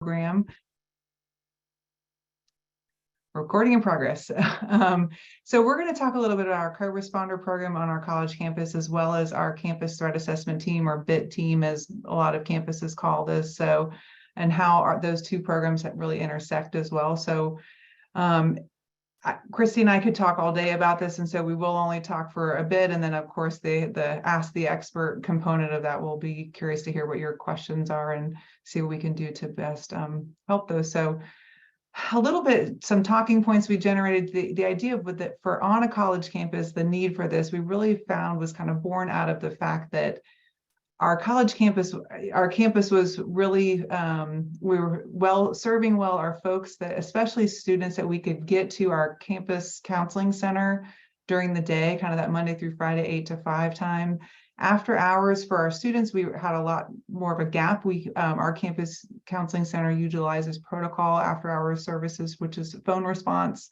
program. Recording in progress. So we're going to talk a little bit about our co-responder program on our college campus, as well as our campus threat assessment team, or BIT team, as a lot of campuses call this. So, and how those two programs really intersect as well. So Kristy and I could talk all day about this, and so we will only talk for a bit, and then of course the ask the expert component of that, will be curious to hear what your questions are and see what we can do to best help those. So a little bit, some talking points we generated. The idea with it for on a college campus, the need for this we really found was kind of born out of the fact that our campus was really, we were serving well our folks, that especially students that we could get to our campus counseling center during the day, kind of that Monday through Friday 8 to 5 time. After hours for our students, we had a lot more of a gap. Our campus counseling center utilizes protocol after hours services, which is phone response.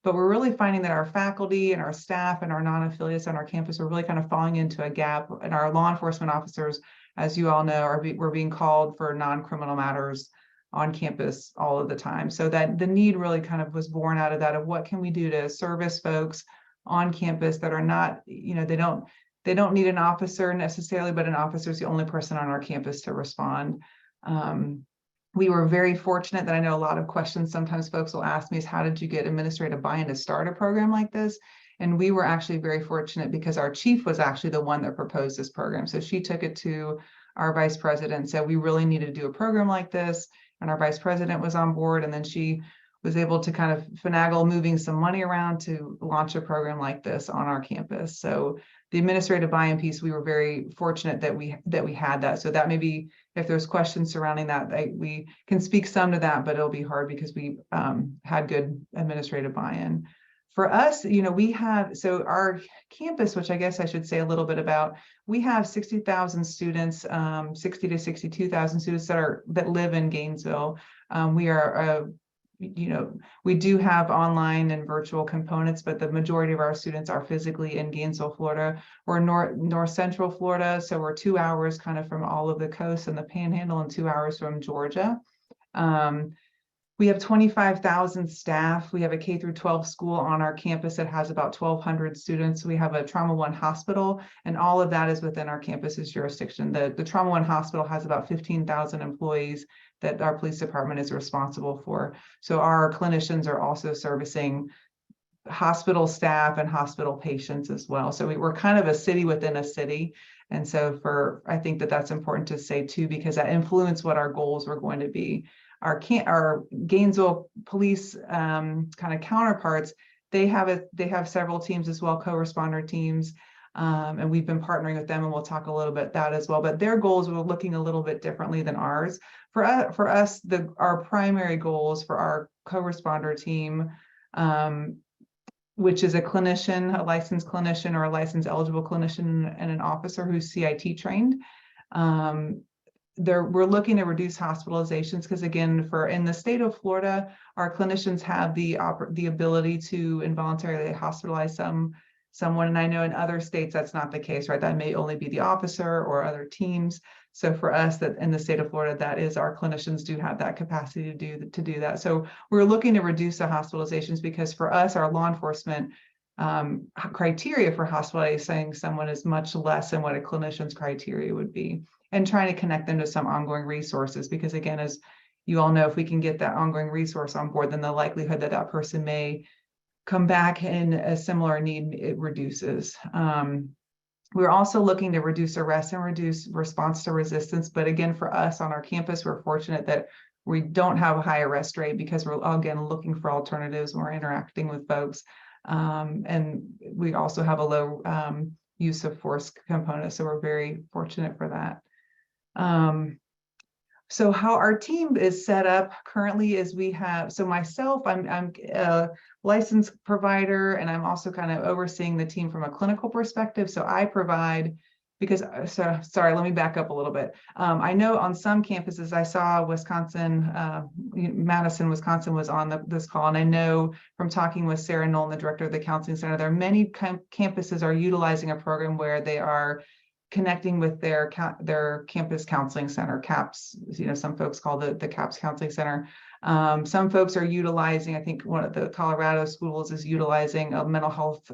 But we're really finding that our faculty and our staff and our non-affiliates on our campus are really kind of falling into a gap. And our law enforcement officers, as you all know, we're being called for non-criminal matters on campus all of the time. So that the need really kind of was born out of that, of what can we do to service folks on campus that are not, they don't need an officer necessarily, but an officer is the only person on our campus to respond. We were very fortunate that I know a lot of questions sometimes folks will ask me is, how did you get administrative buy-in to start a program like this? And we were actually very fortunate because our chief was actually the one that proposed this program. So she took it to our vice president and said, we really need to do a program like this. And our vice president was on board. And then she was able to kind of finagle moving some money around to launch a program like this on our campus. So the administrative buy-in piece, we were very fortunate that we had that. So that maybe if there's questions surrounding that, we can speak some to that, but it'll be hard because we had good administrative buy-in. For us, we have, so our campus, which I guess I should say a little bit about, we have 60,000 students, 60 to 62,000 students that live in Gainesville. We are we do have online and virtual components, but the majority of our students are physically in Gainesville, Florida. We're north central Florida, so we're 2 hours kind of from all of the coast and the Panhandle, and 2 hours from Georgia. We have 25,000 staff. We have a K through 12 school on our campus that has about 1,200 students. We have a Trauma One hospital, and all of that is within our campus's jurisdiction. The Trauma One hospital has about 15,000 employees that our police department is responsible for. So our clinicians are also servicing hospital staff and hospital patients as well. So we're kind of a city within a city. And so I think that's important to say too, because that influenced what our goals were going to be. Our Gainesville police kind of counterparts, they have several teams as well, co-responder teams. And we've been partnering with them, and we'll talk a little bit that as well. But their goals were looking a little bit differently than ours. For us, our primary goals for our co-responder team, which is a clinician, a licensed clinician, or a licensed eligible clinician, and an officer who's CIT trained. We're looking to reduce hospitalizations because, again, in the state of Florida, our clinicians have the ability to involuntarily hospitalize someone, and I know in other states that's not the case, right? That may only be the officer or other teams. So for us, that in the state of Florida, that is, our clinicians do have that capacity to do that. So we're looking to reduce the hospitalizations because for us, our law enforcement criteria for hospitalizing someone is much less than what a clinician's criteria would be, and trying to connect them to some ongoing resources. Because again, as you all know, if we can get that ongoing resource on board, then the likelihood that that person may come back in a similar need, it reduces. We're also looking to reduce arrest and reduce response to resistance. But again, for us on our campus, we're fortunate that we don't have a high arrest rate because we're, again, looking for alternatives when we're interacting with folks. And we also have a low use of force component. So we're very fortunate for that. So how our team is set up currently is we have, so myself, I'm a licensed provider, and I'm also kind of overseeing the team from a clinical perspective. So I provide, because, sorry, let me back up a little bit. I know on some campuses, I saw Wisconsin, Madison, Wisconsin was on this call. And I know from talking with Sarah Nolan, the director of the counseling center, there are many campuses are utilizing a program where they are connecting with their campus counseling center, CAPS. Some folks call the CAPS counseling center. Some folks are utilizing, I think one of the Colorado schools is utilizing a mental health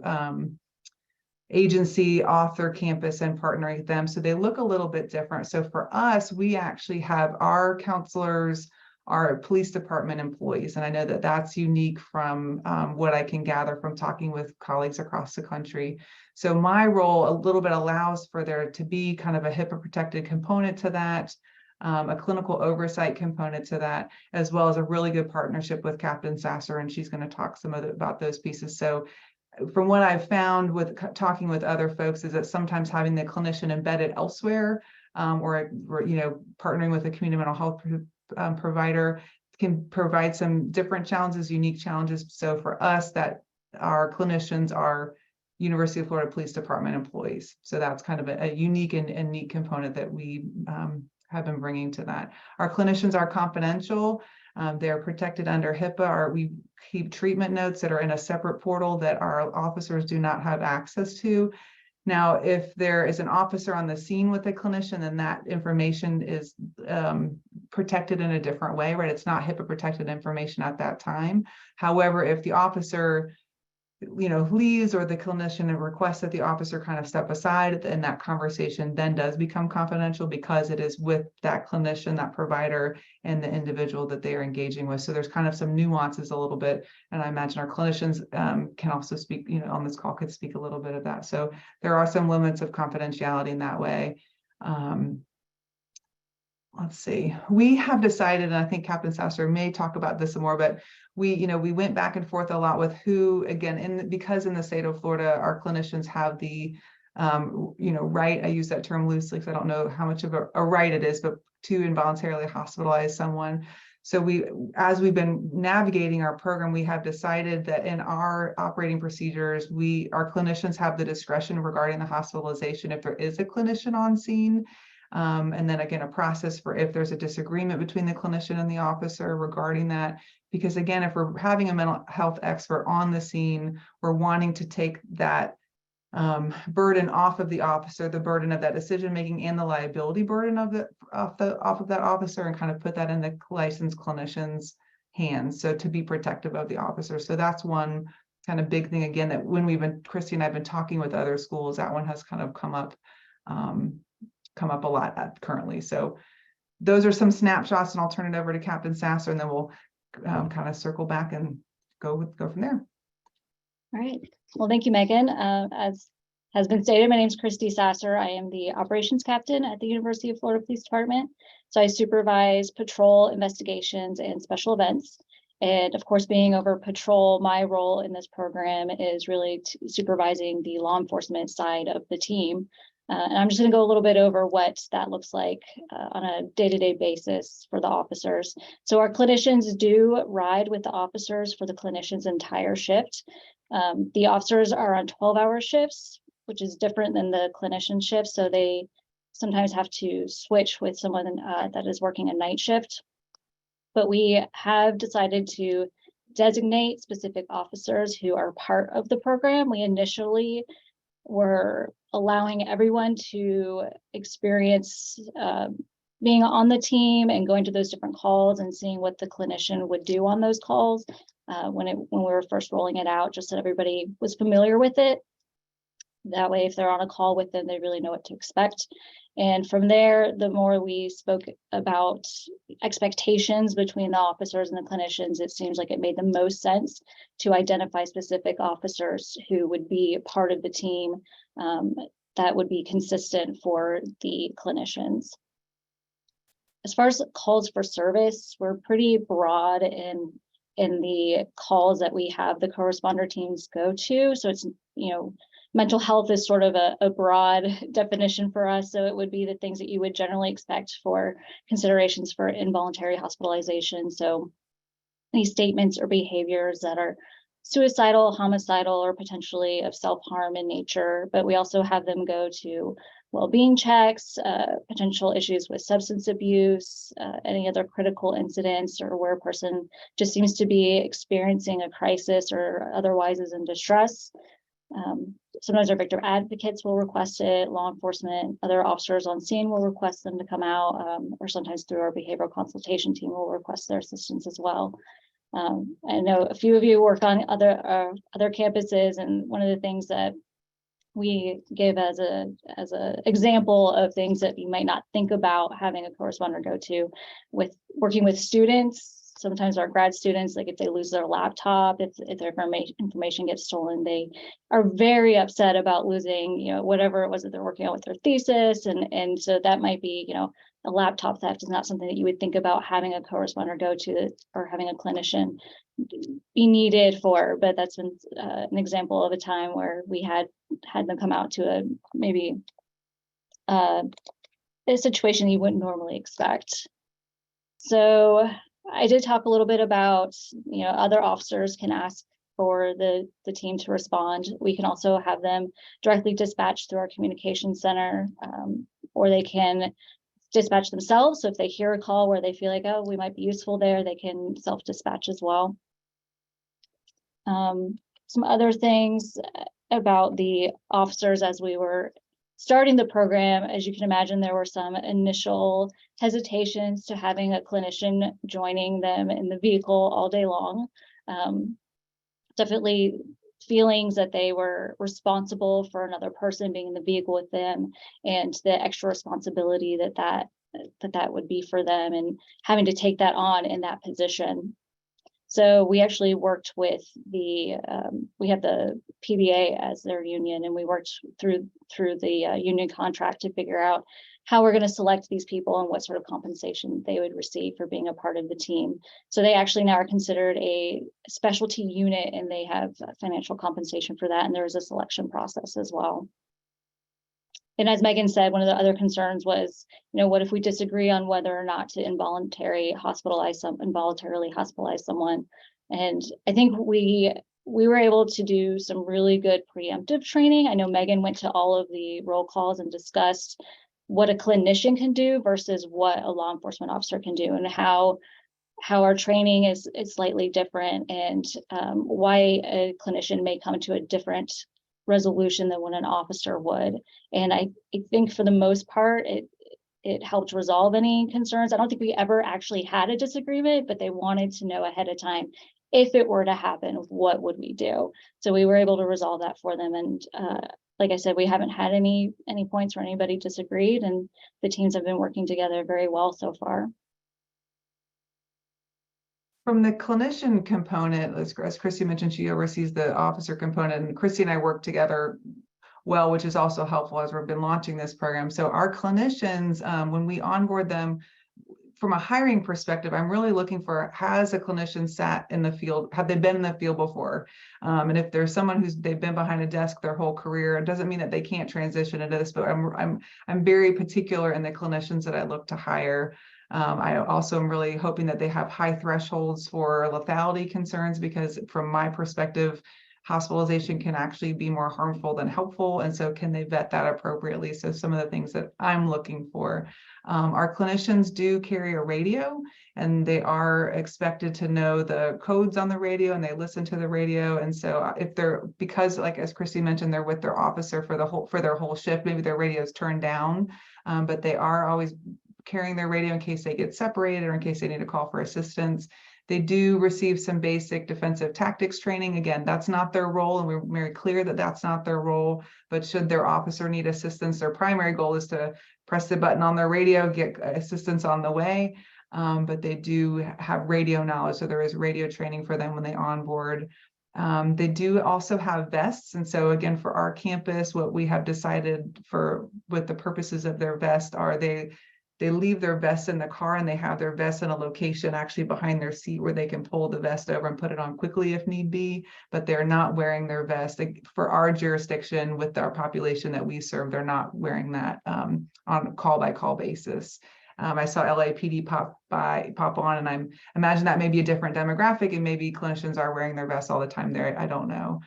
agency off their campus and partnering with them. So they look a little bit different. So for us, we actually have our counselors, our police department employees. And I know that that's unique from what I can gather from talking with colleagues across the country. So my role a little bit allows for there to be kind of a HIPAA protected component to that, a clinical oversight component to that, as well as a really good partnership with Captain Sasser, and she's going to talk about those pieces. So from what I've found with talking with other folks is that sometimes having the clinician embedded elsewhere or partnering with a community mental health provider can provide some different challenges, unique challenges. So for us, that our clinicians are University of Florida Police Department employees. So that's kind of a unique and neat component that we have been bringing to that. Our clinicians are confidential. They're protected under HIPAA, we keep treatment notes that are in a separate portal that our officers do not have access to. Now, if there is an officer on the scene with a clinician, then that information is protected in a different way, right? It's not HIPAA protected information at that time. However, if the officer leaves or the clinician requests that the officer kind of step aside, and that conversation then does become confidential because it is with that clinician, that provider, and the individual that they are engaging with. So there's kind of some nuances a little bit, and I imagine our clinicians can also speak, on this call could speak a little bit of that. So there are some limits of confidentiality in that way. Let's see, we have decided, and I think Captain Sasser may talk about this some more, but we went back and forth a lot with who, again, because in the state of Florida, our clinicians have the, right, I use that term loosely because I don't know how much of a right it is, but to involuntarily hospitalize someone. So as we've been navigating our program, we have decided that in our operating procedures, our clinicians have the discretion regarding the hospitalization if there is a clinician on scene. And then again, a process for if there's a disagreement between the clinician and the officer regarding that. Because again, if we're having a mental health expert on the scene, we're wanting to take that burden off of the officer, the burden of that decision making and the liability burden of off of that officer, and kind of put that in the licensed clinician's hands. So to be protective of the officer. So that's one kind of big thing again that when Kristy and I've been talking with other schools, that one has kind of come up a lot currently. So those are some snapshots, and I'll turn it over to Captain Sasser, and then we'll kind of circle back and go from there. All right. Well, thank you, Megan. As has been stated, my name is Kristy Sasser. I am the operations captain at the University of Florida Police Department. So I supervise patrol, investigations, and special events. And of course, being over patrol, my role in this program is really supervising the law enforcement side of the team. And I'm just going to go a little bit over what that looks like on a day-to-day basis for the officers. So our clinicians do ride with the officers for the clinician's entire shift. The officers are on 12-hour shifts, which is different than the clinician shift. So they sometimes have to switch with someone that is working a night shift. But we have decided to designate specific officers who are part of the program. We initially were allowing everyone to experience being on the team and going to those different calls and seeing what the clinician would do on those calls when we were first rolling it out, just so everybody was familiar with it. That way, if they're on a call with them, they really know what to expect. And from there, the more we spoke about expectations between the officers and the clinicians, it seems like it made the most sense to identify specific officers who would be part of the team that would be consistent for the clinicians. As far as calls for service, we're pretty broad in the calls that we have the co-responder teams go to. So it's, mental health is sort of a broad definition for us. So it would be the things that you would generally expect for considerations for involuntary hospitalization. So any statements or behaviors that are suicidal, homicidal, or potentially of self-harm in nature. But we also have them go to well-being checks, potential issues with substance abuse, any other critical incidents, or where a person just seems to be experiencing a crisis or otherwise is in distress. Sometimes our victim advocates will request it, law enforcement, other officers on scene will request them to come out, or sometimes through our behavioral consultation team will request their assistance as well. I know a few of you work on other campuses, and one of the things that we give as a example of things that you might not think about having a correspondent go to, with working with students. Sometimes our grad students, like if they lose their laptop, if their information gets stolen, they are very upset about losing, you know, whatever it was that they're working on with their thesis. And so that might be, you know, a laptop theft is not something that you would think about having a correspondent go to or having a clinician be needed for, but that's been an example of a time where we had them come out to a situation you wouldn't normally expect. So I did talk a little bit about, you know, other officers can ask for the team to respond. We can also have them directly dispatch through our communication center, or they can dispatch themselves. So if they hear a call where they feel like, oh, we might be useful there, they can self-dispatch as well. Some other things about the officers as we were starting the program, as you can imagine, there were some initial hesitations to having a clinician joining them in the vehicle all day long. Definitely feelings that they were responsible for another person being in the vehicle with them, and the extra responsibility that would be for them, and having to take that on in that position. So we actually worked with we have the PBA as their union, and we worked through the union contract to figure out how we're going to select these people and what sort of compensation they would receive for being a part of the team. So they actually now are considered a specialty unit, and they have financial compensation for that. And there is a selection process as well. And as Meggen said, one of the other concerns was, you know, what if we disagree on whether or not to involuntarily hospitalize someone? And I think we were able to do some really good preemptive training. I know Meggen went to all of the roll calls and discussed what a clinician can do versus what a law enforcement officer can do, and how our training is slightly different, and why a clinician may come to a different resolution than what an officer would. And I think for the most part, it helped resolve any concerns. I don't think we ever actually had a disagreement, but they wanted to know ahead of time, if it were to happen, what would we do? So we were able to resolve that for them. And like I said, we haven't had any points where anybody disagreed, and the teams have been working together very well so far. From the clinician component, as Kristy mentioned, she oversees the officer component, and Kristy and I work together well, which is also helpful as we've been launching this program. So our clinicians, when we onboard them, from a hiring perspective, I'm really looking for, has a clinician sat in the field? Have they been in the field before? And if there's someone they've been behind a desk their whole career, it doesn't mean that they can't transition into this, but I'm very particular in the clinicians that I look to hire. I also am really hoping that they have high thresholds for lethality concerns, because from my perspective, hospitalization can actually be more harmful than helpful. And so can they vet that appropriately? So some of the things that I'm looking for. Our clinicians do carry a radio, and they are expected to know the codes on the radio, and they listen to the radio. And so if because like as Kristy mentioned, they're with their officer for their whole shift, maybe their radio is turned down, but they are always carrying their radio in case they get separated or in case they need to call for assistance. They do receive some basic defensive tactics training. Again, that's not their role, and we're very clear that that's not their role. But should their officer need assistance, their primary goal is to press the button on their radio, get assistance on the way. But they do have radio knowledge, so there is radio training for them when they onboard. They do also have vests. And so again, for our campus, what we have decided with the purposes of their vest are they leave their vest in the car, and they have their vest in a location actually behind their seat where they can pull the vest over and put it on quickly if need be, but they're not wearing their vest. For our jurisdiction, with our population that we serve, they're not wearing that on a call-by-call basis. I saw LAPD pop on, and I imagine that may be a different demographic, and maybe clinicians are wearing their vests all the time there. I don't know.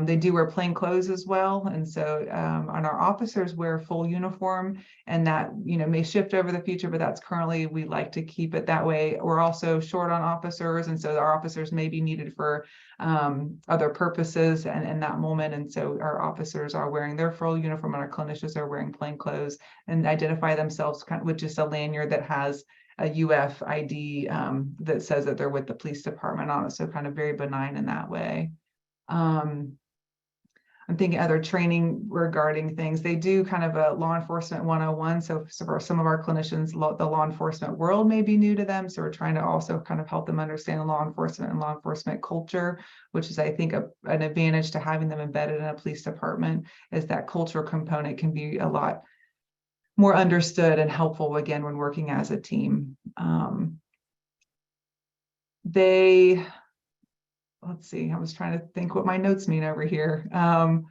They do wear plain clothes as well. And so and our officers wear full uniform, and that, may shift over the future, but that's currently, we like to keep it that way. We're also short on officers. And so our officers may be needed for other purposes and in that moment. And so our officers are wearing their full uniform and our clinicians are wearing plain clothes and identify themselves kind of with just a lanyard that has a UF ID that says that they're with the police department on it. So kind of very benign in that way. I'm thinking other training regarding things. They do kind of a law enforcement 101. So for some of our clinicians, the law enforcement world may be new to them. So we're trying to also kind of help them understand law enforcement and law enforcement culture, which is, I think, an advantage to having them embedded in a police department, is that cultural component can be a lot more understood and helpful, again, when working as a team. Let's see, I was trying to think what my notes mean over here. So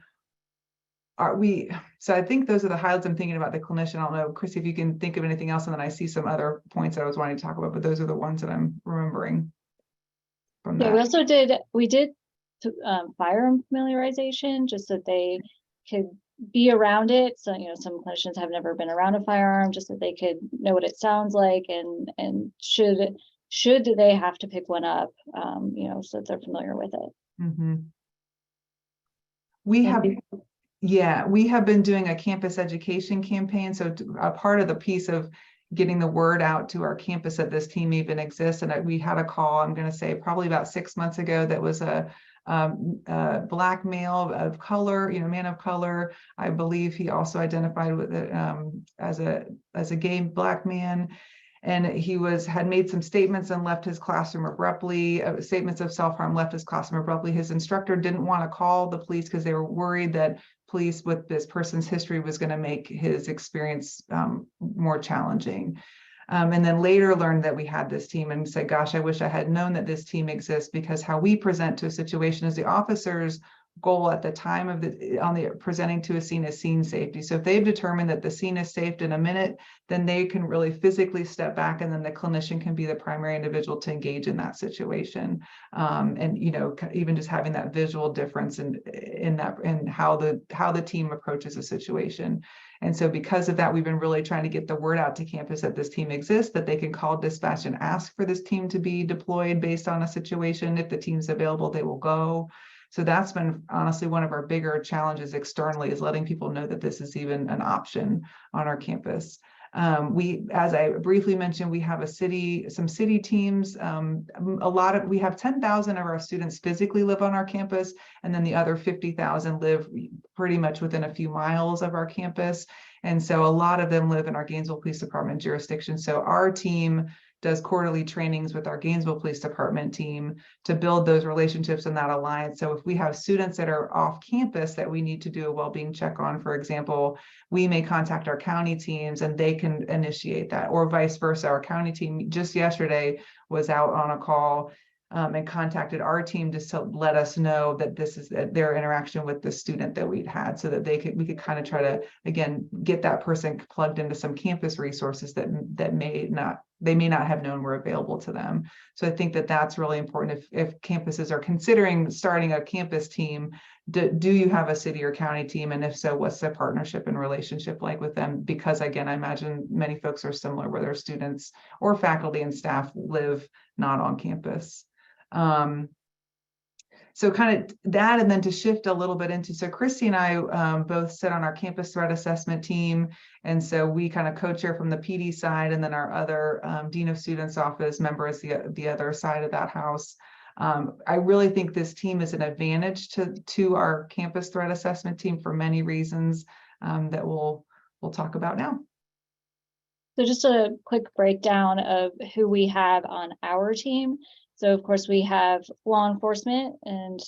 I think those are the highlights I'm thinking about the clinician. I don't know, Kristy, if you can think of anything else, and then I see some other points that I was wanting to talk about, but those are the ones that I'm remembering from that. Yeah, we did firearm familiarization, just that they could be around it. So, some clinicians have never been around a firearm, just that they could know what it sounds like, and should they have to pick one up, so that they're familiar with it. Mm-hmm. We have been doing a campus education campaign. So a part of the piece of getting the word out to our campus that this team even exists. And we had a call, I'm going to say probably about 6 months ago, that was a Black male of color, man of color. I believe he also identified with it as a gay Black man. And he had made some statements and left his classroom abruptly, statements of self-harm, left his classroom abruptly. His instructor didn't want to call the police because they were worried that police with this person's history was going to make his experience more challenging. And then later learned that we had this team, and said, gosh, I wish I had known that this team exists, because how we present to a situation is the officer's goal at the time of presenting to a scene is scene safety. So if they've determined that the scene is safe in a minute, then they can really physically step back, and then the clinician can be the primary individual to engage in that situation. And even just having that visual difference in how the team approaches a situation. And so because of that, we've been really trying to get the word out to campus that this team exists, that they can call dispatch and ask for this team to be deployed based on a situation. If the team's available, they will go. So that's been honestly one of our bigger challenges externally, is letting people know that this is even an option on our campus. As I briefly mentioned, we have some city teams. We have 10,000 of our students physically live on our campus, and then the other 50,000 live pretty much within a few miles of our campus. And so a lot of them live in our Gainesville Police Department jurisdiction. So our team does quarterly trainings with our Gainesville Police Department team to build those relationships and that alliance. So if we have students that are off campus that we need to do a well-being check on, for example, we may contact our county teams and they can initiate that, or vice versa. Our county team just yesterday was out on a call and contacted our team just to let us know that this is their interaction with the student that we'd had, so that we could kind of try to, again, get that person plugged into some campus resources that they may not have known were available to them. So I think that that's really important. If campuses are considering starting a campus team, do you have a city or county team? And if so, what's the partnership and relationship like with them? Because again, I imagine many folks are similar, where their students or faculty and staff live not on campus. So kind of that, and then to shift a little bit into, so Kristy and I both sit on our campus threat assessment team. And so we kind of co-chair from the PD side, and then our other Dean of Students office member is the other side of that house. I really think this team is an advantage to our campus threat assessment team for many reasons that we'll talk about now. So just a quick breakdown of who we have on our team. So of course we have law enforcement and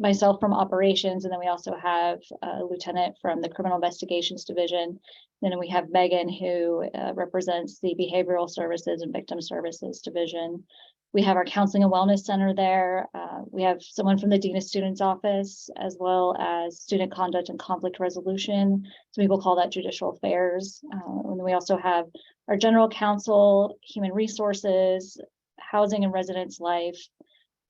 myself from operations, and then we also have a lieutenant from the criminal investigations division. Then we have Meggen, who represents the behavioral services and victim services division. We have our counseling and wellness center there. We have someone from the Dean of Students office, as well as student conduct and conflict resolution. Some people call that judicial affairs. And we also have our general counsel, human resources, housing and residence life,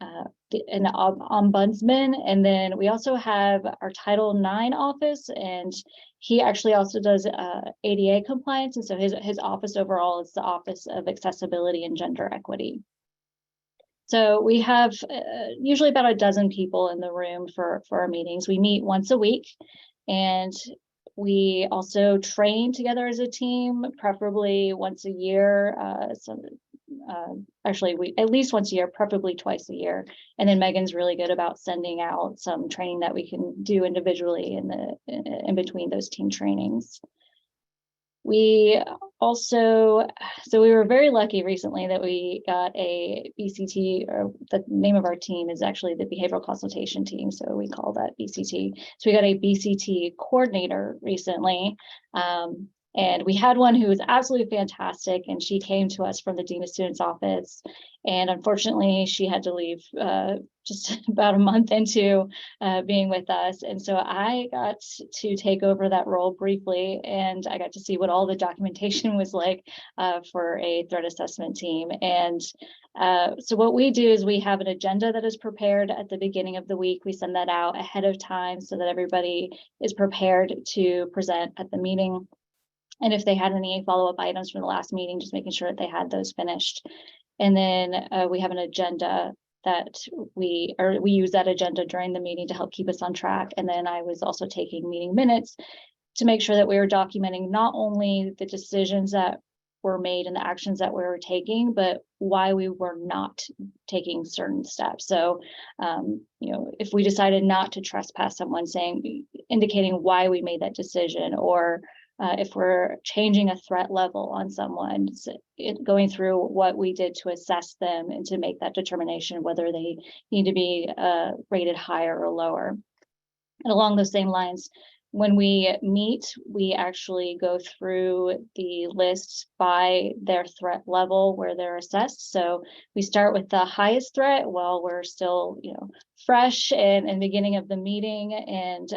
an ombudsman, and then we also have our Title IX office, and he actually also does ADA compliance, and so his office overall is the Office of Accessibility and Gender Equity. So we have usually about a dozen people in the room for our meetings. We meet once a week, and we also train together as a team, preferably once a year. Actually, we at least once a year, preferably twice a year. And then Meggen's really good about sending out some training that we can do individually in between those team trainings. We also, so we were very lucky recently that we got a BCT, or the name of our team is actually the Behavioral Consultation Team, so we call that BCT. So we got a BCT coordinator recently, and we had one who was absolutely fantastic, and she came to us from the Dean of Students office, and unfortunately she had to leave just about a month into being with us. And so I got to take over that role briefly, and I got to see what all the documentation was like for a threat assessment team. And so what we do is we have an agenda that is prepared at the beginning of the week. We send that out ahead of time so that everybody is prepared to present at the meeting. And if they had any follow-up items from the last meeting, just making sure that they had those finished. And then we have an agenda that we use that agenda during the meeting to help keep us on track. And then I was also taking meeting minutes to make sure that we were documenting not only the decisions that were made and the actions that we were taking, but why we were not taking certain steps. So, if we decided not to trespass someone, indicating why we made that decision, or if we're changing a threat level on someone, going through what we did to assess them and to make that determination whether they need to be rated higher or lower. And along those same lines, when we meet, we actually go through the list by their threat level where they're assessed. So we start with the highest threat while we're still, fresh and beginning of the meeting, and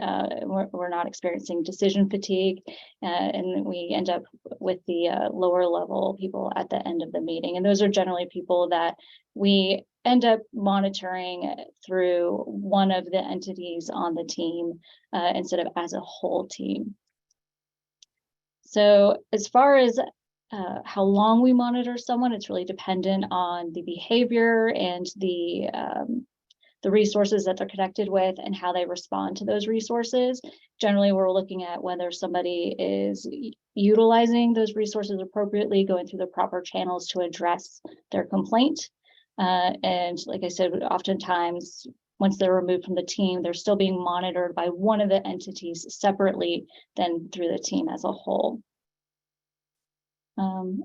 we're not experiencing decision fatigue, and we end up with the lower level people at the end of the meeting. And those are generally people that we end up monitoring through one of the entities on the team instead of as a whole team. So as far as how long we monitor someone, it's really dependent on the behavior and the resources that they're connected with and how they respond to those resources. Generally, we're looking at whether somebody is utilizing those resources appropriately, going through the proper channels to address their complaint. And like I said, oftentimes, once they're removed from the team, they're still being monitored by one of the entities separately than through the team as a whole.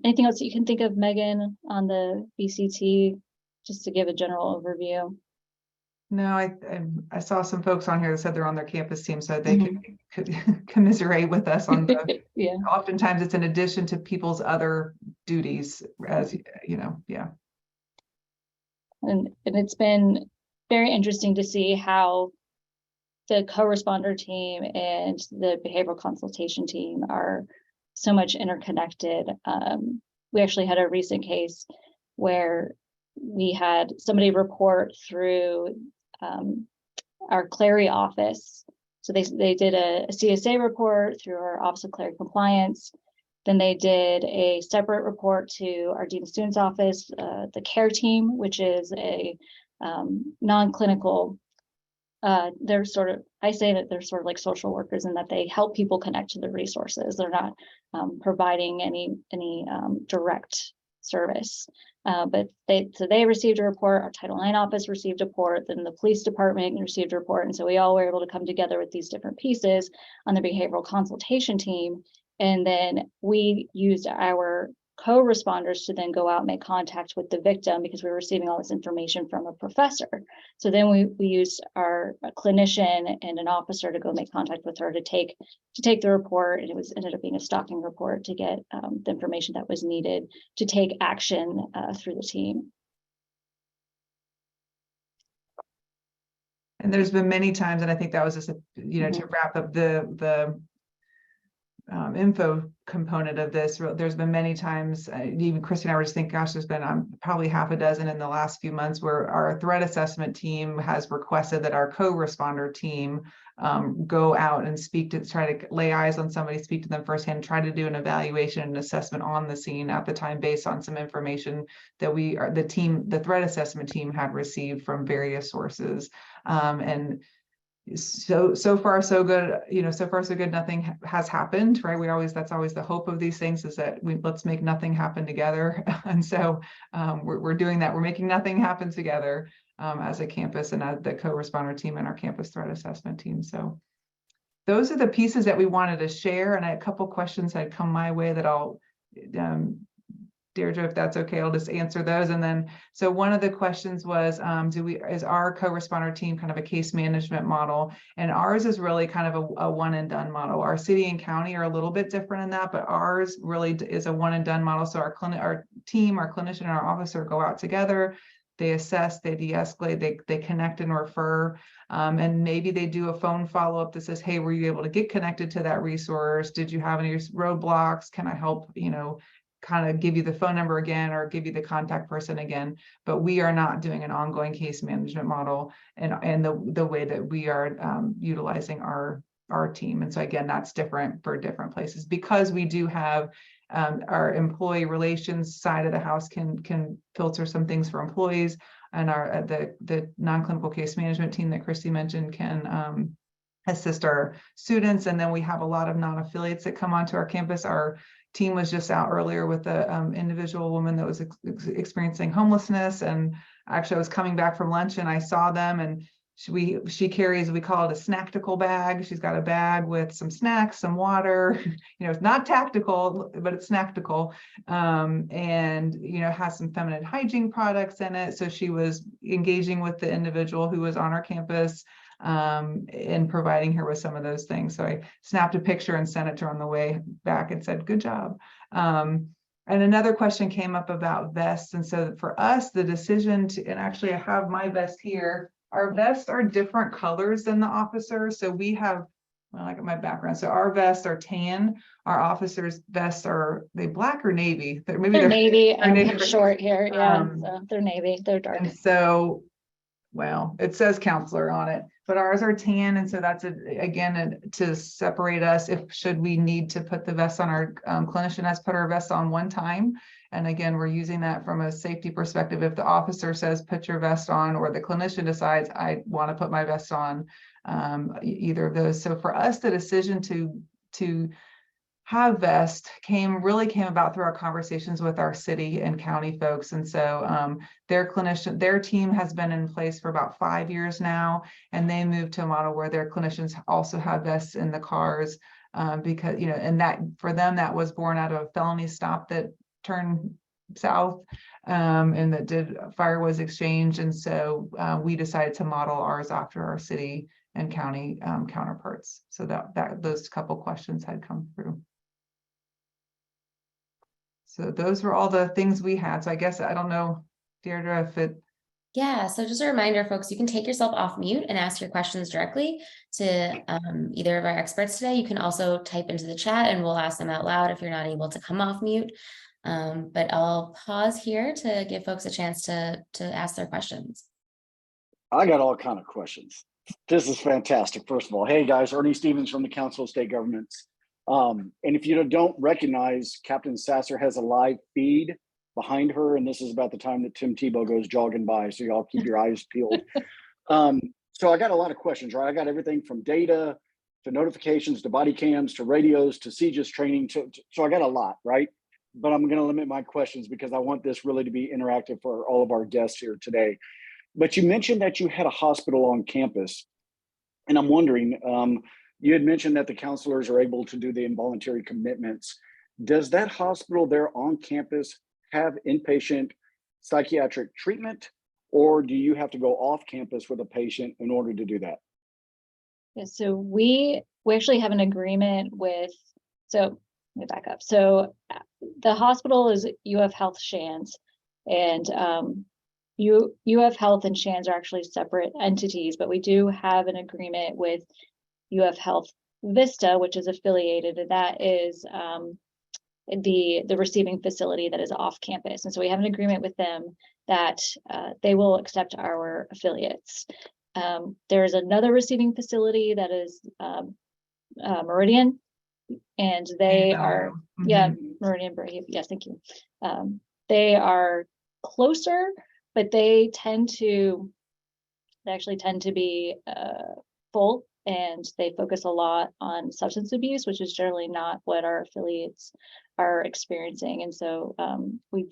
Anything else that you can think of, Meggen, on the BCT, just to give a general overview? No, I saw some folks on here that said they're on their campus team, so they could commiserate with us on the. Yeah. Oftentimes, it's in addition to people's other duties, as yeah. And it's been very interesting to see how the co-responder team and the behavioral consultation team are so much interconnected. We actually had a recent case where we had somebody report through our Clary office. So they did a CSA report through our Office of Clary Compliance. Then they did a separate report to our Dean of Students office, the care team, which is a non-clinical. They're I say that they're sort of like social workers in that they help people connect to the resources. They're not providing any direct service. But they received a report, our Title IX office received a report, then the police department received a report. And so we all were able to come together with these different pieces on the behavioral consultation team. And then we used our co-responders to then go out and make contact with the victim because we were receiving all this information from a professor. So then we used our clinician and an officer to go make contact with her to take the report, and it ended up being a stalking report to get the information that was needed to take action through the team. And there's been many times, and I think that was just to wrap up the info component of this. There's been many times, even Kristy and I were just thinking, gosh, there's been probably half a dozen in the last few months where our threat assessment team has requested that our co-responder team go out and speak to, try to lay eyes on somebody, speak to them firsthand, try to do an evaluation and assessment on the scene at the time based on some information that the threat assessment team had received from various sources. And so far so good, so far so good. Nothing has happened, right? That's always the hope of these things, is that let's make nothing happen together. And so we're doing that. We're making nothing happen together as a campus and as the co-responder team and our campus threat assessment team. So those are the pieces that we wanted to share. And a couple questions had come my way that I'll Deirdre, if that's okay, I'll just answer those. And then, so one of the questions was, is our co-responder team kind of a case management model? And ours is really kind of a one and done model. Our city and county are a little bit different in that, but ours really is a one and done model. So our team, our clinician and our officer go out together, they assess, they de-escalate, they connect and refer. And maybe they do a phone follow-up that says, hey, were you able to get connected to that resource? Did you have any roadblocks? Can I help, kind of give you the phone number again or give you the contact person again? But we are not doing an ongoing case management model and the way that we are utilizing our team. And so again, that's different for different places, because we do have our employee relations side of the house can filter some things for employees, and our the non-clinical case management team that Kristy mentioned can assist our students. And then we have a lot of non-affiliates that come onto our campus. Our team was just out earlier with a individual woman that was experiencing homelessness, and actually I was coming back from lunch and I saw them, and she carries, we call it a snacktical bag. She's got a bag with some snacks, some water, it's not tactical, but it's snacktical, and has some feminine hygiene products in it. So she was engaging with the individual who was on our campus and providing her with some of those things. So I snapped a picture and sent it to her on the way back and said, good job. And another question came up about vests. And so for us, the decision to, and actually I have my vest here, our vests are different colors than the officer. So we have, well, I got my background. So our vests are tan. Our officers' vests are they black or navy? They're navy. I'm navy. Short here. Yeah, so they're navy. They're dark. And so, well, it says counselor on it, but ours are tan. And so that's again to separate us if should we need to put the vest on. Our clinician has put our vest on one time. And again, we're using that from a safety perspective. If the officer says, put your vest on, or the clinician decides, I want to put my vest on, either of those. So for us, the decision to have vest really came about through our conversations with our city and county folks. And so their team has been in place for about 5 years now, and they moved to a model where their clinicians also have vests in the cars, because, and that for them, that was born out of a felony stop that turned south, and that did firewoods exchange. And so we decided to model ours after our city and county counterparts. So that those couple questions had come through. So those were all the things we had. So I guess, I don't know, Deirdre, if it. Yeah, so just a reminder, folks, you can take yourself off mute and ask your questions directly to either of our experts today. You can also type into the chat and we'll ask them out loud if you're not able to come off mute. But I'll pause here to give folks a chance to ask their questions. I got all kind of questions. This is fantastic. First of all, hey guys, Ernie Stevens from the Council of State Governments. And if you don't recognize, Captain Sasser has a live feed behind her, and this is about the time that Tim Tebow goes jogging by, so y'all keep your eyes peeled. So I got a lot of questions, right? I got everything from data to notifications to body cams to radios to CJIS training. So I got a lot, right? But I'm going to limit my questions because I want this really to be interactive for all of our guests here today. But you mentioned that you had a hospital on campus, and I'm wondering, you had mentioned that the counselors are able to do the involuntary commitments. Does that hospital there on campus have inpatient psychiatric treatment, or do you have to go off campus with a patient in order to do that? Yeah, so we actually have an agreement with, so let me back up. So the hospital is UF Health Shands, and UF Health and Shands are actually separate entities, but we do have an agreement with UF Health Vista, which is affiliated, that is the receiving facility that is off campus. And so we have an agreement with them that they will accept our affiliates. There's another receiving facility that is Meridian, and they are, yeah, Meridian, yes, thank you. They are closer, but they actually tend to be full, and they focus a lot on substance abuse, which is generally not what our affiliates are experiencing. And so we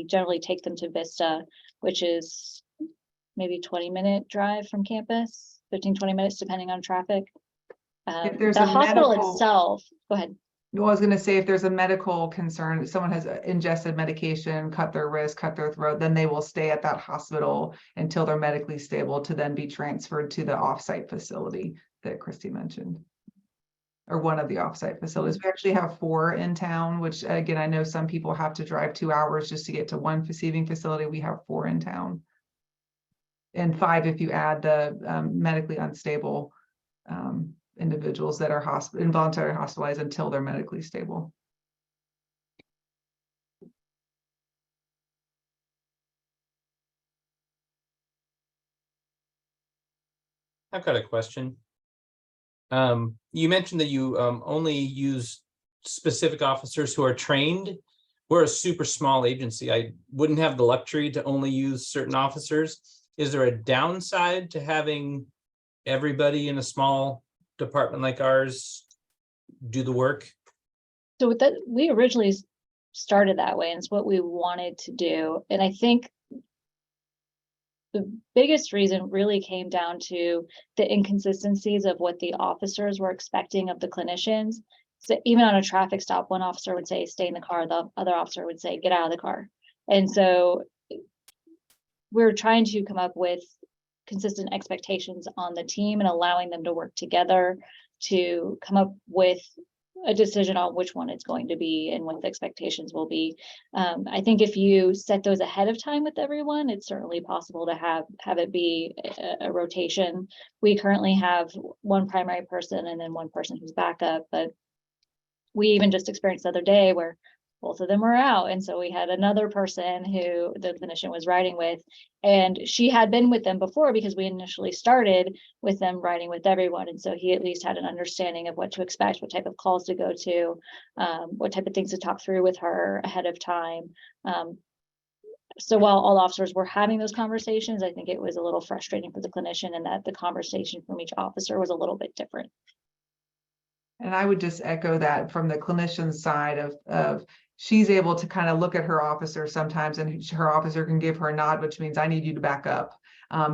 generally take them to Vista, which is maybe 20-minute drive from campus, 15-20 minutes depending on traffic. If there's the a hospital medical- itself, go ahead. Well, I was going to say, if there's a medical concern, someone has ingested medication, cut their wrist, cut their throat, then they will stay at that hospital until they're medically stable to then be transferred to the offsite facility that Kristy mentioned, or one of the offsite facilities. We actually have 4 in town, which again, I know some people have to drive 2 hours just to get to one receiving facility. We have 4 in town, and 5 if you add the medically unstable individuals that are involuntarily hospitalized until they're medically stable. I've got a question. You mentioned that you only use specific officers who are trained. We're a super small agency. I wouldn't have the luxury to only use certain officers. Is there a downside to having everybody in a small department like ours do the work? So with that, we originally started that way, and it's what we wanted to do. And I think the biggest reason really came down to the inconsistencies of what the officers were expecting of the clinicians. So even on a traffic stop, one officer would say, stay in the car. The other officer would say, get out of the car. And so we're trying to come up with consistent expectations on the team and allowing them to work together to come up with a decision on which one it's going to be and what the expectations will be. I think if you set those ahead of time with everyone, it's certainly possible to have it be a rotation. We currently have one primary person and then one person who's backup, but we even just experienced the other day where both of them were out. And so we had another person who the clinician was riding with, and she had been with them before because we initially started with them riding with everyone. And so he at least had an understanding of what to expect, what type of calls to go to, what type of things to talk through with her ahead of time. So while all officers were having those conversations, I think it was a little frustrating for the clinician, and that the conversation from each officer was a little bit different. And I would just echo that from the clinician side of she's able to kind of look at her officer sometimes, and her officer can give her a nod, which means I need you to back up.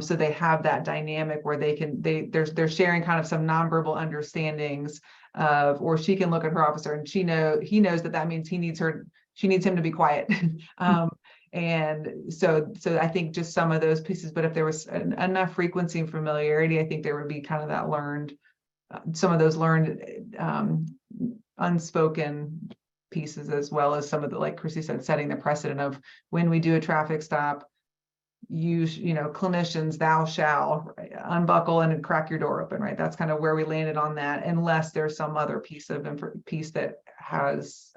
So they have that dynamic where they're sharing kind of some nonverbal understandings of, or she can look at her officer and he knows that means she needs him to be quiet. And so I think just some of those pieces, but if there was enough frequency and familiarity, I think there would be kind of that learned, some of those learned unspoken pieces, as well as some of the, like Kristy said, setting the precedent of when we do a traffic stop, clinicians, thou shall unbuckle and crack your door open, right? That's kind of where we landed on that, unless there's some other piece that has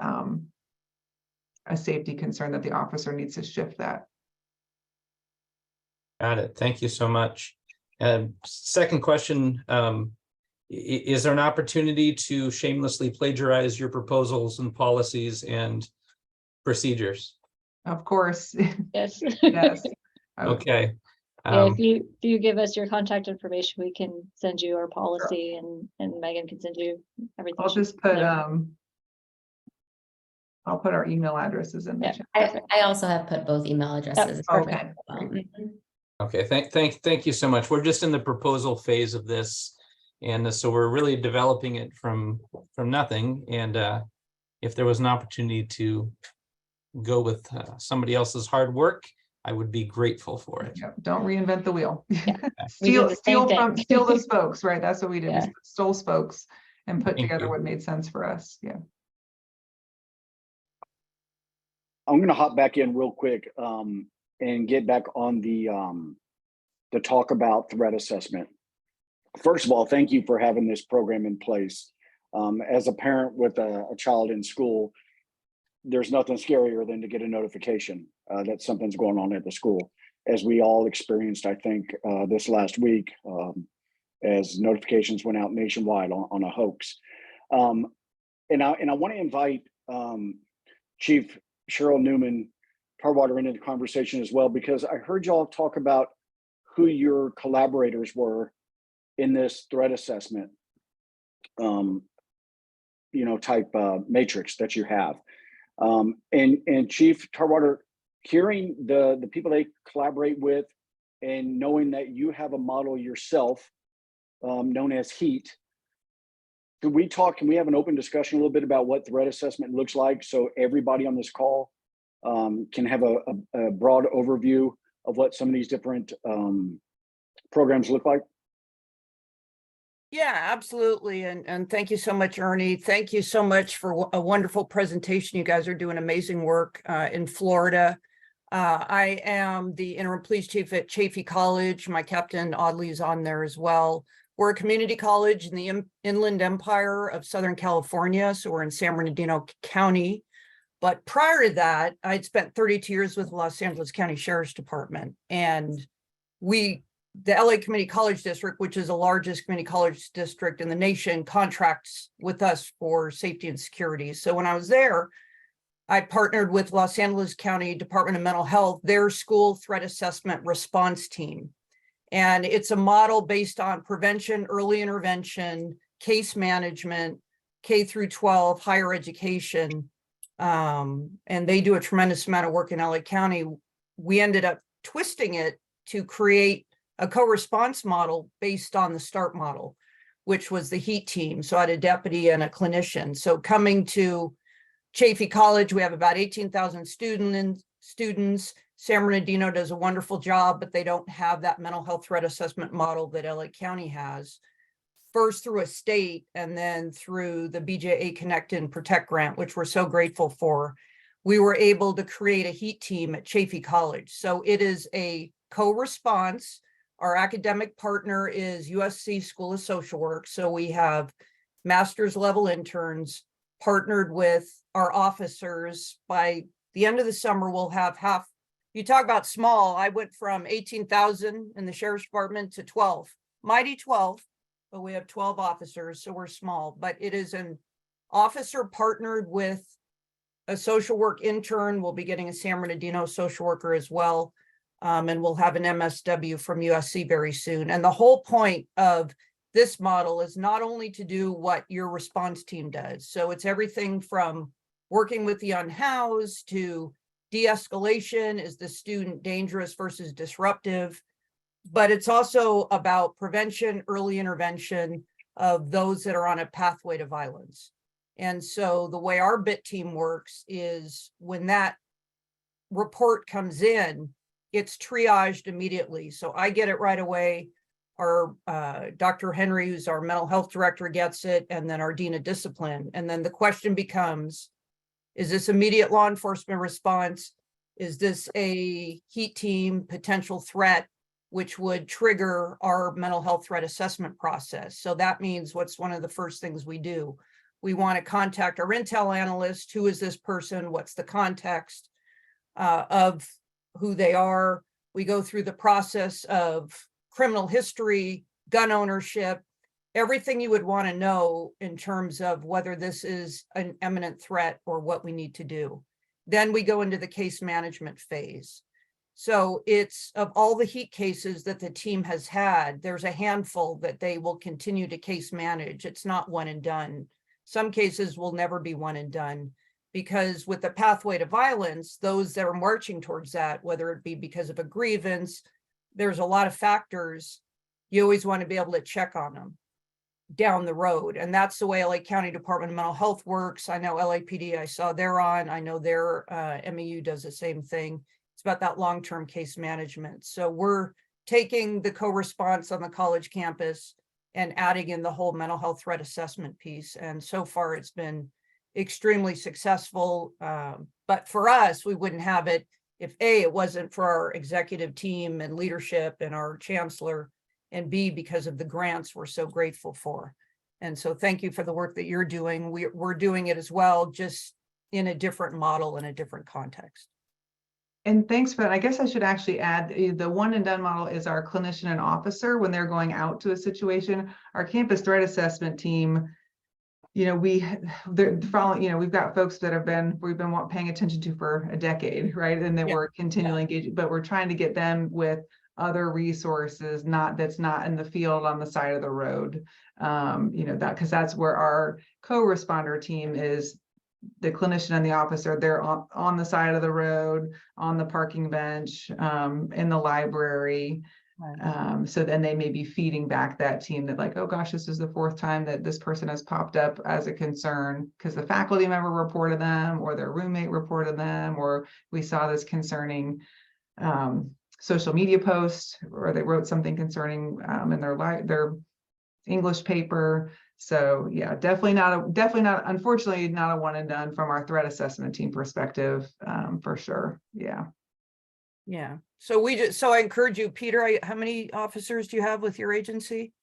a safety concern that the officer needs to shift that. Got it. Thank you so much. Second question, is there an opportunity to shamelessly plagiarize your proposals and policies and procedures? Of course. Yes. Yes. Okay. Yeah, if you give us your contact information, we can send you our policy, and Megan can send you everything. I'll just put I'll put our email addresses in the chat. I also have put both email addresses. Okay. Okay. Thank you so much. We're just in the proposal phase of this. And so we're really developing it from nothing. And if there was an opportunity to go with somebody else's hard work, I would be grateful for it. Yep. Don't reinvent the wheel. Yeah. steal the spokes, right? That's what we did. Yeah. We stole spokes and put Thank together you. what made sense for us. Yeah. I'm going to hop back in real quick and get back on the talk about threat assessment. First of all, thank you for having this program in place. As a parent with a child in school, there's nothing scarier than to get a notification that something's going on at the school, as we all experienced, I think, this last week, as notifications went out nationwide on a hoax. And I want to invite Chief Cheryl Newman Tarwater into the conversation as well, because I heard y'all talk about who your collaborators were in this threat assessment, type matrix that you have. And Chief Tarwater, hearing the people they collaborate with and knowing that you have a model yourself known as HEAT, can we have an open discussion a little bit about what threat assessment looks like, so everybody on this call can have a broad overview of what some of these different programs look like? Yeah, absolutely. And thank you so much, Ernie. Thank you so much for a wonderful presentation. You guys are doing amazing work in Florida. I am the interim police chief at Chaffey College. My captain Audley is on there as well. We're a community college in the Inland Empire of Southern California. So we're in San Bernardino County. But prior to that, I'd spent 32 years with the Los Angeles County Sheriff's Department. And the LA Community College District, which is the largest community college district in the nation, contracts with us for safety and security. So when I was there, I partnered with Los Angeles County Department of Mental Health, their school threat assessment response team. And it's a model based on prevention, early intervention, case management, K through 12, higher education. And they do a tremendous amount of work in LA County. We ended up twisting it to create a co-response model based on the START model, which was the HEAT team. So I had a deputy and a clinician. So coming to Chaffey College, we have about 18,000 students. San Bernardino does a wonderful job, but they don't have that mental health threat assessment model that LA County has. First through a state and then through the BJA Connect and Protect grant, which we're so grateful for, we were able to create a HEAT team at Chaffey College. So it is a co-response. Our academic partner is USC School of Social Work. So we have master's level interns partnered with our officers. By the end of the summer, we'll have half. You talk about small. I went from 18,000 in the Sheriff's Department to 12, mighty 12, but we have 12 officers, so we're small. But it is an officer partnered with a social work intern. We'll be getting a San Bernardino social worker as well. And we'll have an MSW from USC very soon. And the whole point of this model is not only to do what your response team does. So it's everything from working with the unhoused to de-escalation. Is the student dangerous versus disruptive? But it's also about prevention, early intervention of those that are on a pathway to violence. And so the way our BIT team works is when that report comes in, it's triaged immediately. So I get it right away. Our Dr. Henry, who's our mental health director, gets it, and then our Dean of Discipline. And then the question becomes, is this immediate law enforcement response? Is this a HEAT team potential threat, which would trigger our mental health threat assessment process? So that means what's one of the first things we do? We want to contact our intel analyst. Who is this person? What's the context of who they are? We go through the process of criminal history, gun ownership, everything you would want to know in terms of whether this is an imminent threat or what we need to do. Then we go into the case management phase. So it's of all the HEAT cases that the team has had, there's a handful that they will continue to case manage. It's not one and done. Some cases will never be one and done, because with the pathway to violence, those that are marching towards that, whether it be because of a grievance, there's a lot of factors. You always want to be able to check on them down the road. And that's the way LA County Department of Mental Health works. I know LAPD, I saw they're on. I know their MEU does the same thing. It's about that long-term case management. So we're taking the co-response on the college campus and adding in the whole mental health threat assessment piece. And so far it's been extremely successful. But for us, we wouldn't have it if A, it wasn't for our executive team and leadership and our chancellor, and B, because of the grants we're so grateful for. And so thank you for the work that you're doing. We're doing it as well, just in a different model, in a different context. And thanks for that. I guess I should actually add the one and done model is our clinician and officer when they're going out to a situation. Our campus threat assessment team, they're following, we've got folks that we've been paying attention to for a decade, right? And then we're continually engaged, but we're trying to get them with other resources, that's not in the field on the side of the road. Because that's where our co-responder team is. The clinician and the officer, they're on the side of the road, on the parking bench, in the library. Right. So then they may be feeding back that team that like, oh gosh, this is the fourth time that this person has popped up as a concern because the faculty member reported them or their roommate reported them, or we saw this concerning social media post, or they wrote something concerning in their English paper. So yeah, definitely not, unfortunately, not a one and done from our threat assessment team perspective, for sure. Yeah. Yeah. So I encourage you, Peter, how many officers do you have with your agency?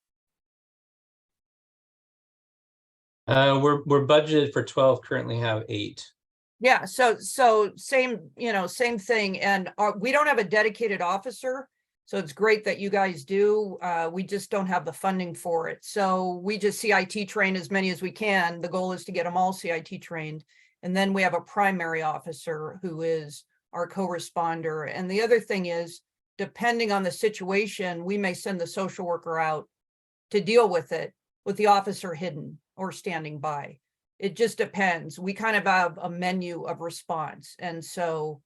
We're budgeted for 12, currently have 8. Yeah. So same thing. And we don't have a dedicated officer. So it's great that you guys do. We just don't have the funding for it. So we just CIT train as many as we can. The goal is to get them all CIT trained. And then we have a primary officer who is our co-responder. And the other thing is, depending on the situation, we may send the social worker out to deal with it with the officer hidden or standing by. It just depends. We kind of have a menu of response. And so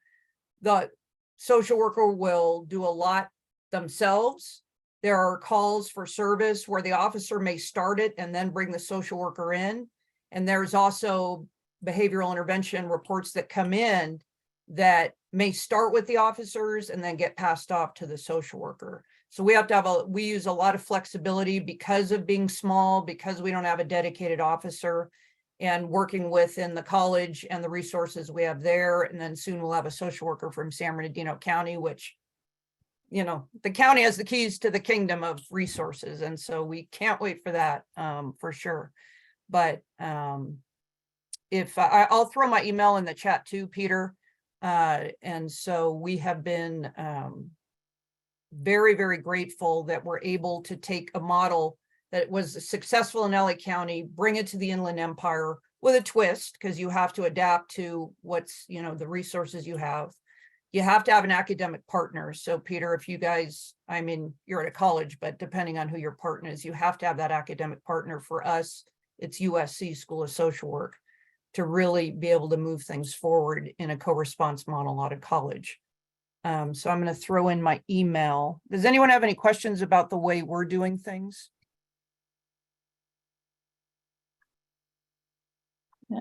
the social worker will do a lot themselves. There are calls for service where the officer may start it and then bring the social worker in. And there's also behavioral intervention reports that come in that may start with the officers and then get passed off to the social worker. So we have to we use a lot of flexibility because of being small, because we don't have a dedicated officer, and working within the college and the resources we have there. And then soon we'll have a social worker from San Bernardino County, which, the county has the keys to the kingdom of resources. And so we can't wait for that, for sure. But if I'll throw my email in the chat too, Peter. And so we have been very, very grateful that we're able to take a model that was successful in LA County, bring it to the Inland Empire with a twist, because you have to adapt to what's, the resources you have. You have to have an academic partner. So Peter, if you guys, you're at a college, but depending on who your partner is, you have to have that academic partner. For us, it's USC School of Social Work, to really be able to move things forward in a co-response model out of college. So I'm going to throw in my email. Does anyone have any questions about the way we're doing things?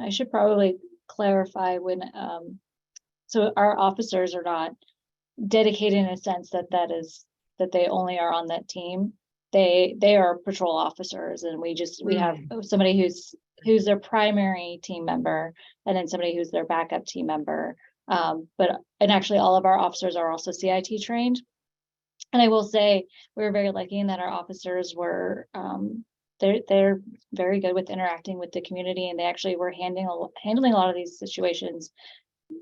I should probably clarify so our officers are not dedicated in a sense that they only are on that team. They are patrol officers, and we have somebody who's their primary team member, and then somebody who's their backup team member. And actually all of our officers are also CIT trained. And I will say we're very lucky in that our officers were they're very good with interacting with the community, and they actually were handling a lot of these situations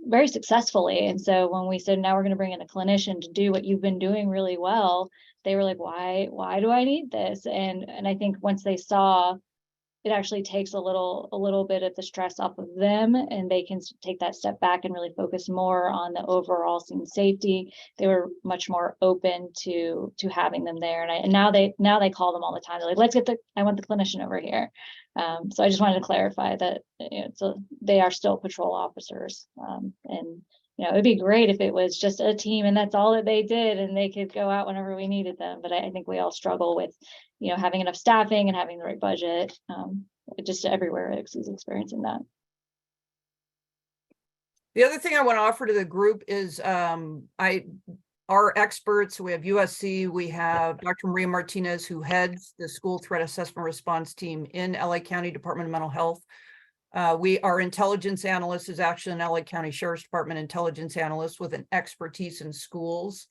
very successfully. And so when we said, now we're going to bring in a clinician to do what you've been doing really well, they were like, why do I need this? And I think once they saw it actually takes a little bit of the stress off of them, and they can take that step back and really focus more on the overall scene safety. They were much more open to having them there. And now they call them all the time. They're like, I want the clinician over here. So I just wanted to clarify that so they are still patrol officers. And it'd be great if it was just a team and that's all that they did and they could go out whenever we needed them. But I think we all struggle with, having enough staffing and having the right budget. Just everywhere is experiencing that. The other thing I want to offer to the group is our experts. We have USC, we have Dr. Maria Martinez, who heads the school threat assessment response team in LA County Department of Mental Health. Our intelligence analyst is actually an LA County Sheriff's Department intelligence analyst with an expertise in schools.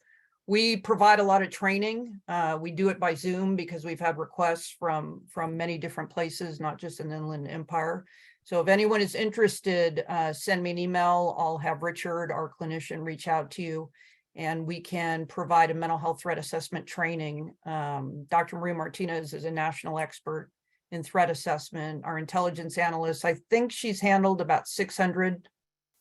We provide a lot of training. We do it by Zoom because we've had requests from many different places, not just in the Inland Empire. So if anyone is interested, send me an email. I'll have Richard, our clinician, reach out to you, and we can provide a mental health threat assessment training. Dr. Maria Martinez is a national expert in threat assessment. Our intelligence analyst, I think she's handled about 600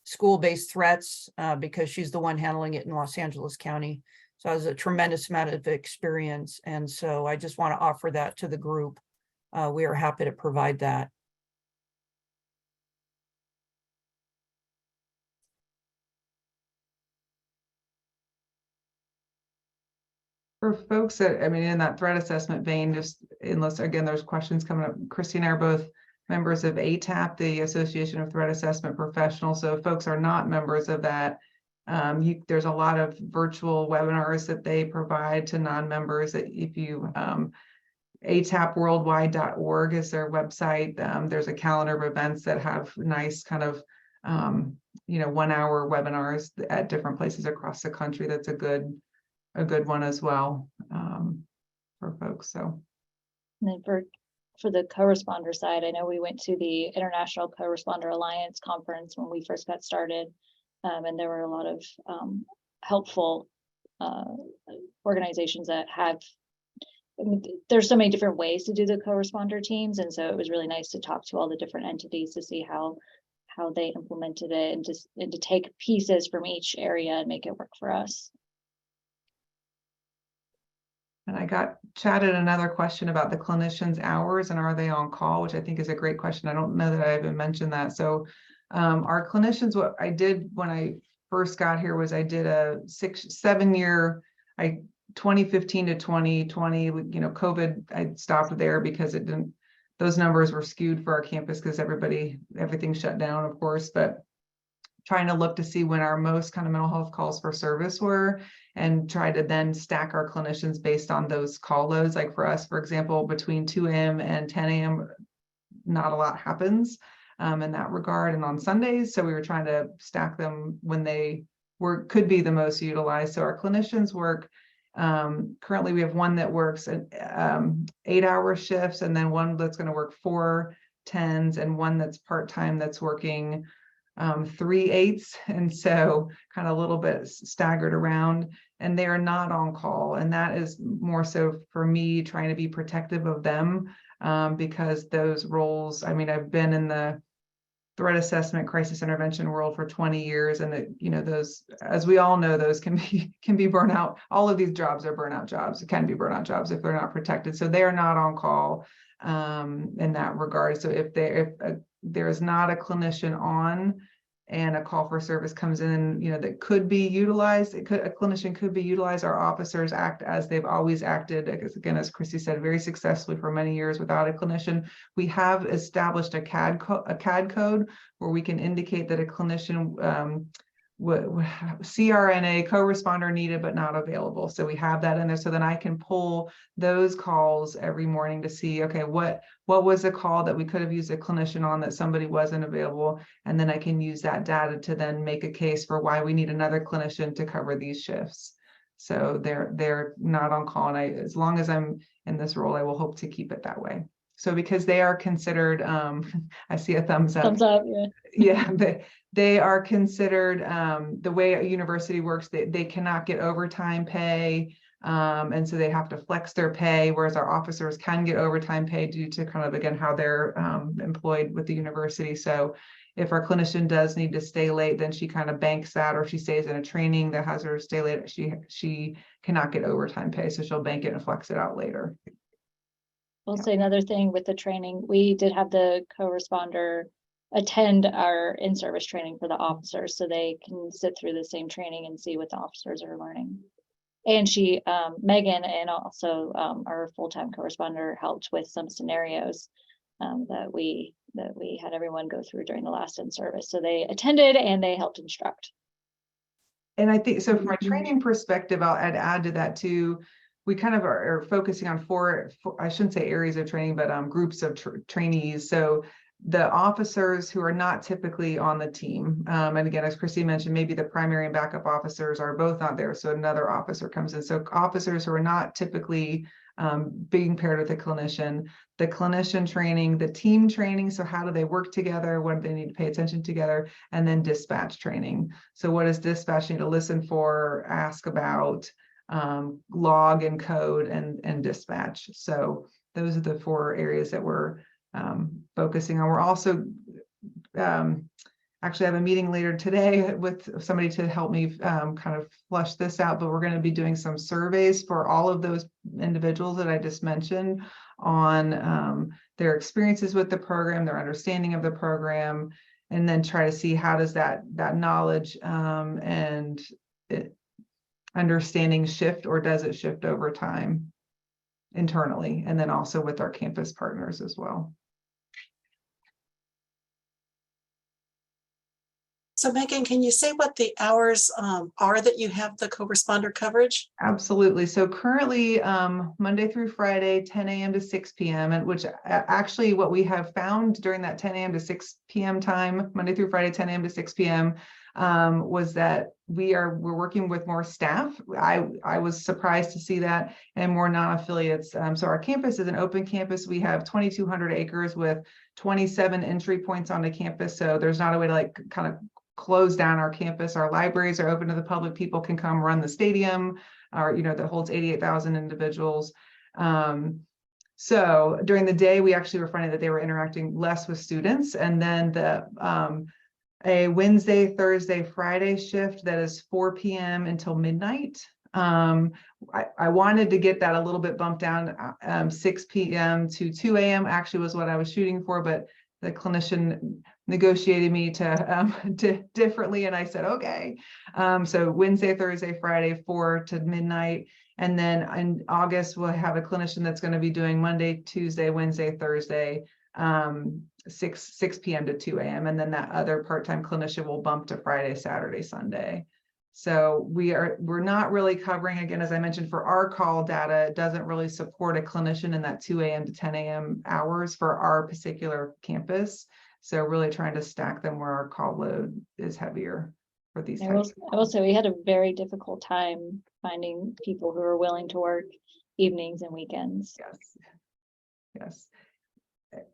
school-based threats because she's the one handling it in Los Angeles County. So it was a tremendous amount of experience. And so I just want to offer that to the group. We are happy to provide that. For folks that, I mean, in that threat assessment vein, just unless, again, there's questions coming up, Kristy and I are both members of ATAP, the Association of Threat Assessment Professionals. So if folks are not members of that, there's a lot of virtual webinars that they provide to non-members. That if you, atapworldwide.org is their website. There's a calendar of events that have nice kind of, 1 hour webinars at different places across the country. That's a good one as well, for folks. So, And then for the co-responder side, I know we went to the International Co-Responder Alliance conference when we first got started, and there were a lot of helpful organizations that have. I mean, there's so many different ways to do the co-responder teams, and so it was really nice to talk to all the different entities to see how they implemented it, and to take pieces from each area and make it work for us. and I got chatted another question about the clinicians' hours and are they on call, which I think is a great question. I don't know that I even mentioned that. So our clinicians, what I did when I first got here was I did a 7 year, 2015 to 2020, COVID, I stopped there because those numbers were skewed for our campus because everything shut down, of course, but trying to look to see when our most kind of mental health calls for service were, and try to then stack our clinicians based on those call loads. Like for us, for example, between 2 a.m. and 10 a.m., not a lot happens in that regard, and on Sundays. So we were trying to stack them when they could be the most utilized. So our clinicians work, currently we have one that works 8-hour shifts, and then one that's going to work 4 10s, and one that's part-time that's working 3 8s, and so kind of a little bit staggered around, and they are not on call. And that is more so for me trying to be protective of them, because those roles, I mean, I've been in the threat assessment crisis intervention world for 20 years, and those, as we all know, those can be burnout. All of these jobs are burnout jobs. It can be burnout jobs if they're not protected. So they are not on call in that regard. So if there is not a clinician on and a call for service comes in, that could be utilized, a clinician could be utilized. Our officers act as they've always acted, again, as Kristy said, very successfully for many years without a clinician. We have established a CAD code where we can indicate that a clinician CRNA, co-responder needed but not available. So we have that in there. So then I can pull those calls every morning to see, okay, what was a call that we could have used a clinician on that somebody wasn't available, and then I can use that data to then make a case for why we need another clinician to cover these shifts. So they're not on call, and as long as I'm in this role, I will hope to keep it that way. So because they are considered, I see a thumbs up. Thumbs up, yeah. Yeah, they are considered, the way a university works, they cannot get overtime pay, and so they have to flex their pay, whereas our officers can get overtime pay due to kind of, again, how they're employed with the university. So if our clinician does need to stay late, then she kind of banks that, or she stays in a training that has her stay late, she cannot get overtime pay, so she'll bank it and flex it out later. I'll say another thing with the training, we did have the co-responder attend our in-service training for the officers, so they can sit through the same training and see what the officers are learning. And she, Meggen, and also our full-time co-responder, helped with some scenarios that we had everyone go through during the last in-service. So they attended and they helped instruct. And I think, so from a training perspective, I'd add to that too. We kind of are focusing on four, I shouldn't say areas of training, but groups of trainees. So the officers who are not typically on the team, and again, as Kristy mentioned, maybe the primary and backup officers are both not there, so another officer comes in. So officers who are not typically being paired with a clinician, the clinician training, the team training, so how do they work together, what do they need to pay attention together, and then dispatch training. So what does dispatch need to listen for, ask about, log and code, and dispatch. So those are the 4 areas that we're focusing on. We're also actually have a meeting later today with somebody to help me kind of flush this out, but we're going to be doing some surveys for all of those individuals that I just mentioned on their experiences with the program, their understanding of the program, and then try to see how does that knowledge and understanding shift, or does it shift over time internally, and then also with our campus partners as well. So Meggen, can you say what the hours are that you have the co-responder coverage? Absolutely. So currently, Monday through Friday, 10 a.m. to 6 p.m. and which actually what we have found during that 10 a.m. to 6 p.m. time, Monday through Friday, 10 a.m. to 6 p.m. Was that we're working with more staff. I was surprised to see that, and more non-affiliates. So our campus is an open campus. We have 2,200 acres with 27 entry points on the campus. So there's not a way to like kind of close down our campus. Our libraries are open to the public. People can come run the stadium, or that holds 88,000 individuals. So during the day, we actually were finding that they were interacting less with students. And then a Wednesday, Thursday, Friday shift that is 4 p.m. until midnight. I wanted to get that a little bit bumped down. 6 p.m. to 2 a.m. actually was what I was shooting for, but the clinician negotiated me to differently, and I said okay. So Wednesday, Thursday, Friday, 4 to midnight, and then in August we'll have a clinician that's going to be doing Monday, Tuesday, Wednesday, Thursday, 6 p.m. to 2 a.m. and then that other part-time clinician will bump to Friday, Saturday, Sunday. So we're not really covering, again, as I mentioned, for our call data, it doesn't really support a clinician in that 2 a.m. to 10 a.m. hours for our particular campus. So really trying to stack them where our call load is heavier for these types. I will say we had a very difficult time finding people who are willing to work evenings and weekends.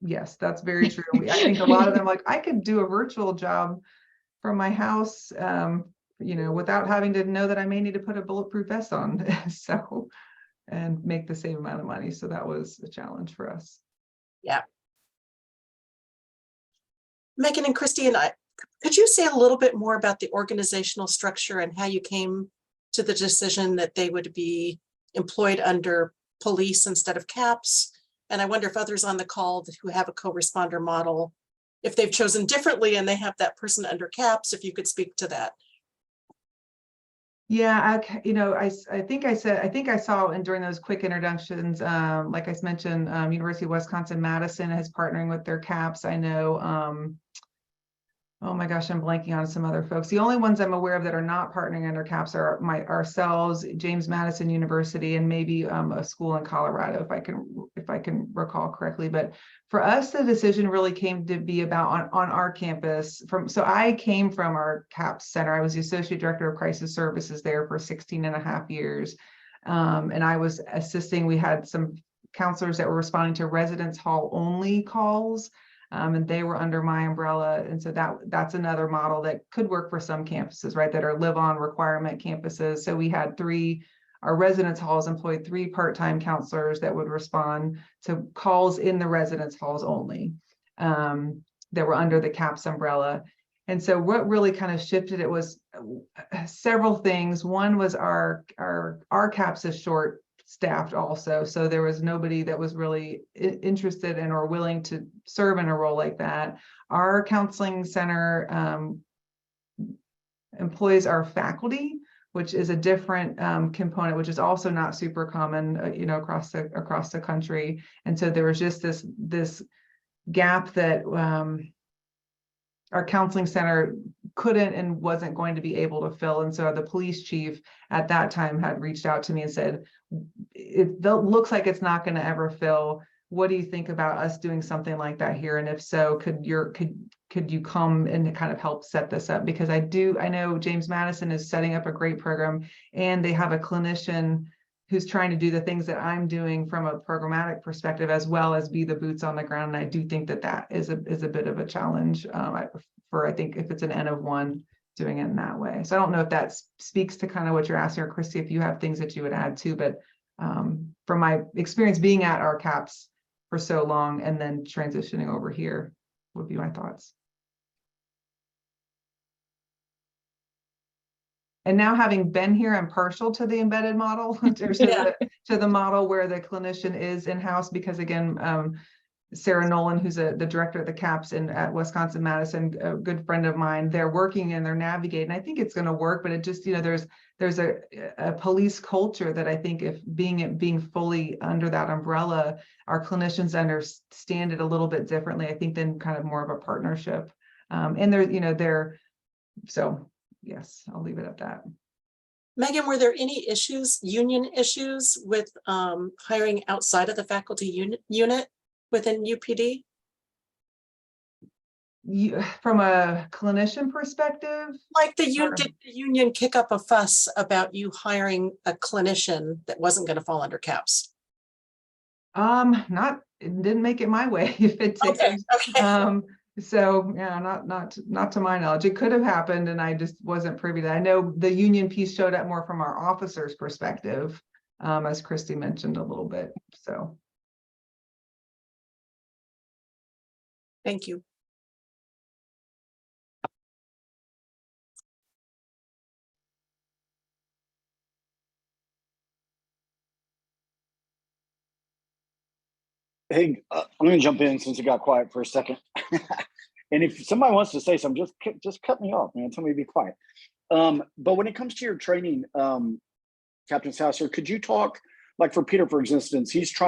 Yes, that's very true. I think a lot of them like, I could do a virtual job from my house, without having to know that I may need to put a bulletproof vest on, so, and make the same amount of money. So that was a challenge for us. Yeah. Meggen and Kristy and I, could you say a little bit more about the organizational structure and how you came to the decision that they would be employed under police instead of CAPS? And I wonder if others on the call who have a co-responder model, if they've chosen differently and they have that person under CAPS, if you could speak to that. Yeah, I think I saw during those quick introductions, like I mentioned, University of Wisconsin-Madison is partnering with their CAPS. I know, oh my gosh, I'm blanking on some other folks. The only ones I'm aware of that are not partnering under CAPS are ourselves, James Madison University, and maybe a school in Colorado, if I can recall correctly. But for us, the decision really came to be about on our campus. So I came from our CAPS center. I was the Associate Director of Crisis Services there for 16 and a half years. And I was assisting, we had some counselors that were responding to residence hall only calls. And they were under my umbrella. And so that's another model that could work for some campuses, right, that are live-on requirement campuses. So we had our residence halls employed 3 part-time counselors that would respond to calls in the residence halls only, that were under the CAPS umbrella. And so what really kind of shifted it was several things. One was our CAPS is short staffed also, so there was nobody that was really interested in or willing to serve in a role like that. Our counseling center employs our faculty, which is a different component, which is also not super common, across the country. And so there was just this gap that our counseling center couldn't and wasn't going to be able to fill. And so the police chief at that time had reached out to me and said, it looks like it's not going to ever fill. what do you think about us doing something like that here? And if so, could you come and kind of help set this up? Because I know James Madison is setting up a great program, and they have a clinician who's trying to do the things that I'm doing from a programmatic perspective, as well as be the boots on the ground. And I do think that is a bit of a challenge I think if it's an N of one, doing it in that way. So I don't know if that speaks to kind of what you're asking, or Kristy, if you have things that you would add too, but from my experience being at our CAPS for so long and then transitioning over here would be my thoughts. And now, having been here, I'm partial to the embedded model, to the model where the clinician is in-house, because again, Sarah Nolan, who's the director of the CAPS at Wisconsin Madison, a good friend of mine, they're working and they're navigating. I think it's going to work, but it just, there's a police culture that I think if being fully under that umbrella, our clinicians understand it a little bit differently, I think, than kind of more of a partnership. And so yes, I'll leave it at that. Meggen, were there any union issues with hiring outside of the faculty unit within UPD? From a clinician perspective, Like did the union kick up a fuss about you hiring a clinician that wasn't going to fall under CAPS? It didn't make it my way. If it did. Okay. So yeah, not to my knowledge. It could have happened, and I just wasn't privy to that. I know the union piece showed up more from our officers' perspective, as Kristy mentioned a little bit. So Thank you. Hey, I'm going to jump in since it got quiet for a second. And if somebody wants to say something, just cut me off, man. Tell me to be quiet. But when it comes to your training, Captain Sasser, could you talk, like for Peter, for instance, he's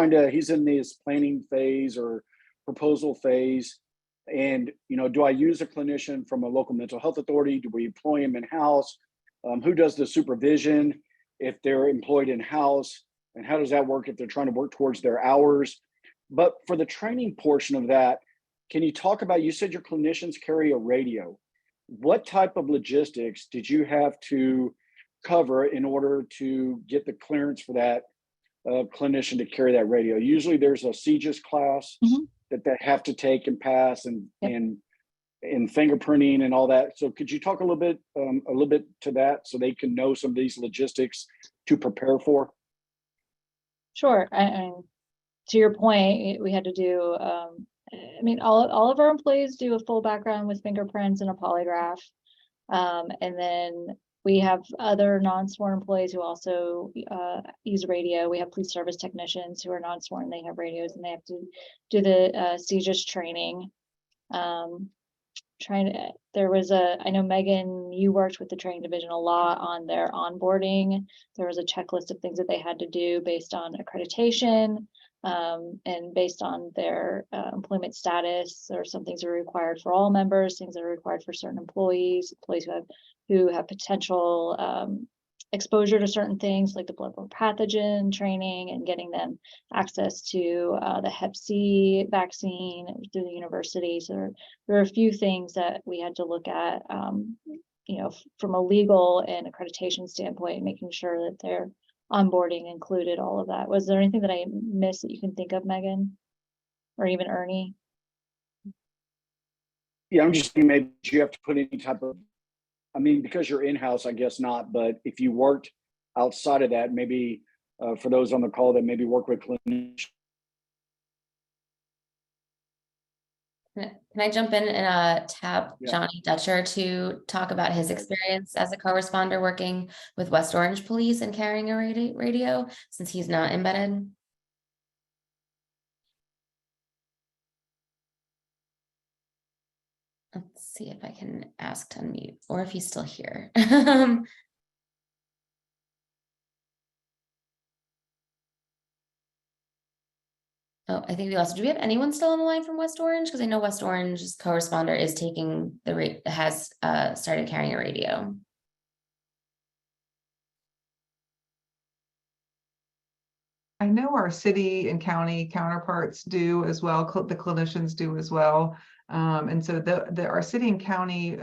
in this planning phase or proposal phase. And, do I use a clinician from a local mental health authority? Do we employ him in-house? Who does the supervision if they're employed in-house? And how does that work if they're trying to work towards their hours? But for the training portion of that, can you talk about, you said your clinicians carry a radio. What type of logistics did you have to cover in order to get the clearance for that clinician to carry that radio? Usually there's a CJIS class that they have to take and pass, and fingerprinting and all that. So could you talk a little bit to that, so they can know some of these logistics to prepare for? Sure. To your point, we had to do, all of our employees do a full background with fingerprints and a polygraph. And then we have other non-sworn employees who also use radio. We have police service technicians who are non-sworn. They have radios, and they have to do the CJIS training. I know Meggen, you worked with the training division a lot on their onboarding. There was a checklist of things that they had to do based on accreditation. And based on their employment status. There are some things that are required for all members, things that are required for certain employees who have potential exposure to certain things, like the bloodborne pathogen training and getting them access to the Hep C vaccine through the university. So there are a few things that we had to look at, from a legal and accreditation standpoint, making sure that they're onboarding included all of that. Was there anything that I missed that you can think of, Meggen, or even Ernie? Yeah, I'm just thinking maybe you have to put any type of, because you're in-house, I guess not, but if you worked outside of that, maybe for those on the call that maybe work with clinicians. Can I jump in and tap Yeah. Johnny Dutcher to talk about his experience as a co-responder working with West Orange Police and carrying a radio, since he's not embedded? Let's see if I can ask to unmute, or if he's still here. Oh, I think we lost. Do we have anyone still on the line from West Orange? Because I know West Orange's co-responder is taking has started carrying a radio. I know our city and county counterparts do as well, the clinicians do as well. And so our city and county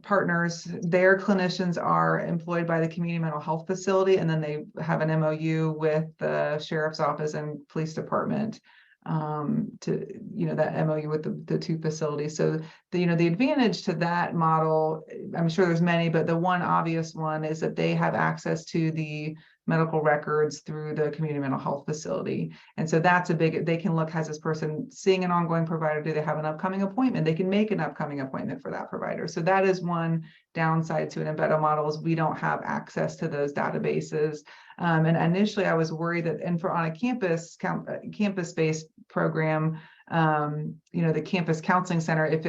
partners, their clinicians are employed by the community mental health facility, and then they have an MOU with the sheriff's office and police department to, that MOU with the two facilities. So the advantage to that model, I'm sure there's many, but the one obvious one is that they have access to the medical records through the community mental health facility. And so that's they can look, has this person seeing an ongoing provider? Do they have an upcoming appointment? They can make an upcoming appointment for that provider. So that is one downside to an embedded model, is we don't have access to those databases. And initially I was worried that, and on a campus-based program, the campus counseling center, if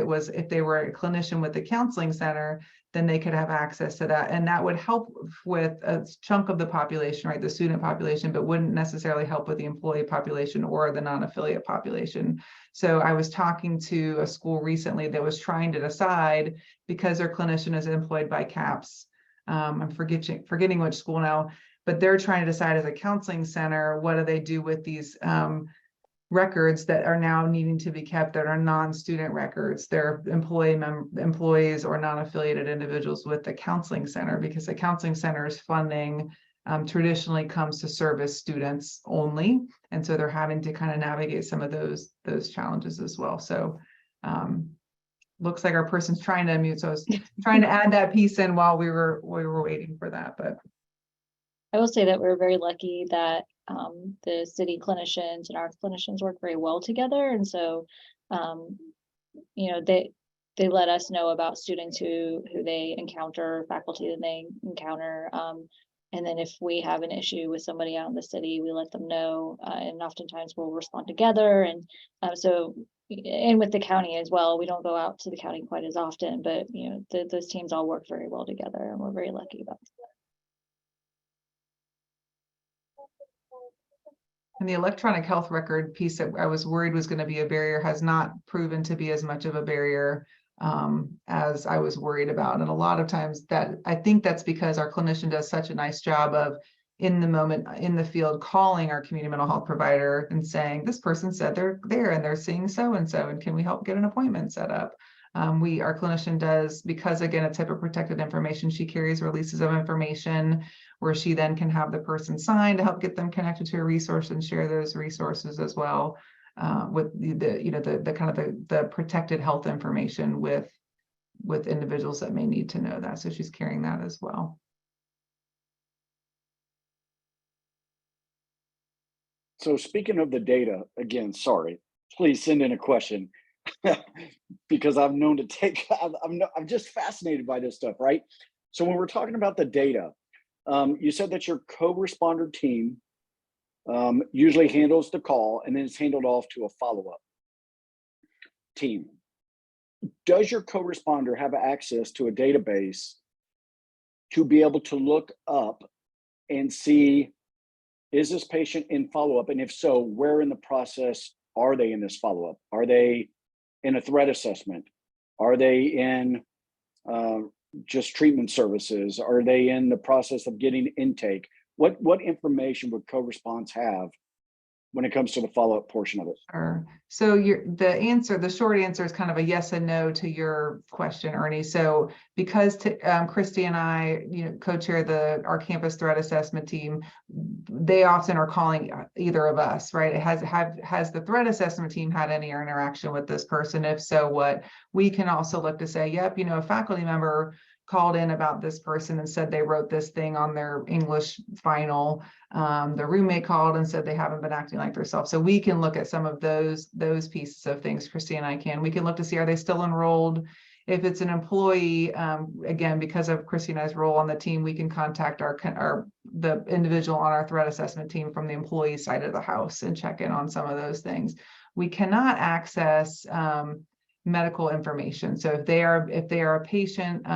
they were a clinician with the counseling center, then they could have access to that. And that would help with a chunk of the population, right? The student population, but wouldn't necessarily help with the employee population or the non-affiliate population. So I was talking to a school recently that was trying to decide, because their clinician is employed by CAPS. I'm forgetting which school now, but they're trying to decide as a counseling center, what do they do with these records that are now needing to be kept that are non-student records. They're employees or non-affiliated individuals with the counseling center, because the counseling center's funding traditionally comes to service students only. And so they're having to kind of navigate some of those challenges as well. So looks like our person's trying to unmute. So I was trying to add that piece in while we were waiting for that. But I will say that we're very lucky that the city clinicians and our clinicians work very well together. And so, they let us know about students who they encounter, faculty that they encounter. And then if we have an issue with somebody out in the city, we let them know, and oftentimes we'll respond together. And and with the county as well, we don't go out to the county quite as often, but those teams all work very well together, and we're very lucky about that. And the electronic health record piece that I was worried was going to be a barrier has not proven to be as much of a barrier as I was worried about. And a lot of times I think that's because our clinician does such a nice job of, in the moment, in the field, calling our community mental health provider and saying, this person said they're there and they're seeing so-and-so, and can we help get an appointment set up? Our clinician does, because again, a type of protected information, she carries releases of information where she then can have the person sign to help get them connected to a resource and share those resources as well, with the protected health information with individuals that may need to know that. So she's carrying that as well. So speaking of the data, again, sorry, please send in a question because I'm known to take, I'm just fascinated by this stuff, right? So when we're talking about the data, you said that your co-responder team usually handles the call, and then it's handled off to a follow-up team. Does your co-responder have access to a database to be able to look up and see, is this patient in follow-up? And if so, where in the process are they in this follow-up? Are they in a threat assessment? Are they in just treatment services? Are they in the process of getting intake? What information would co-response have when it comes to the follow-up portion of it? Sure. So the short answer is kind of a yes and no to your question, Ernie. So because Kristy and I, co-chair our campus threat assessment team, they often are calling either of us, right? Has the threat assessment team had any interaction with this person? If so, what? We can also look to say, yep, a faculty member called in about this person and said they wrote this thing on their English final. The roommate called and said they haven't been acting like themselves. So we can look at some of those pieces of things. Kristy and I can. We can look to see, are they still enrolled? If it's an employee, again, because of Kristy and I's role on the team, we can contact the individual on our threat assessment team from the employee side of the house and check in on some of those things. We cannot access medical information. So if they are a patient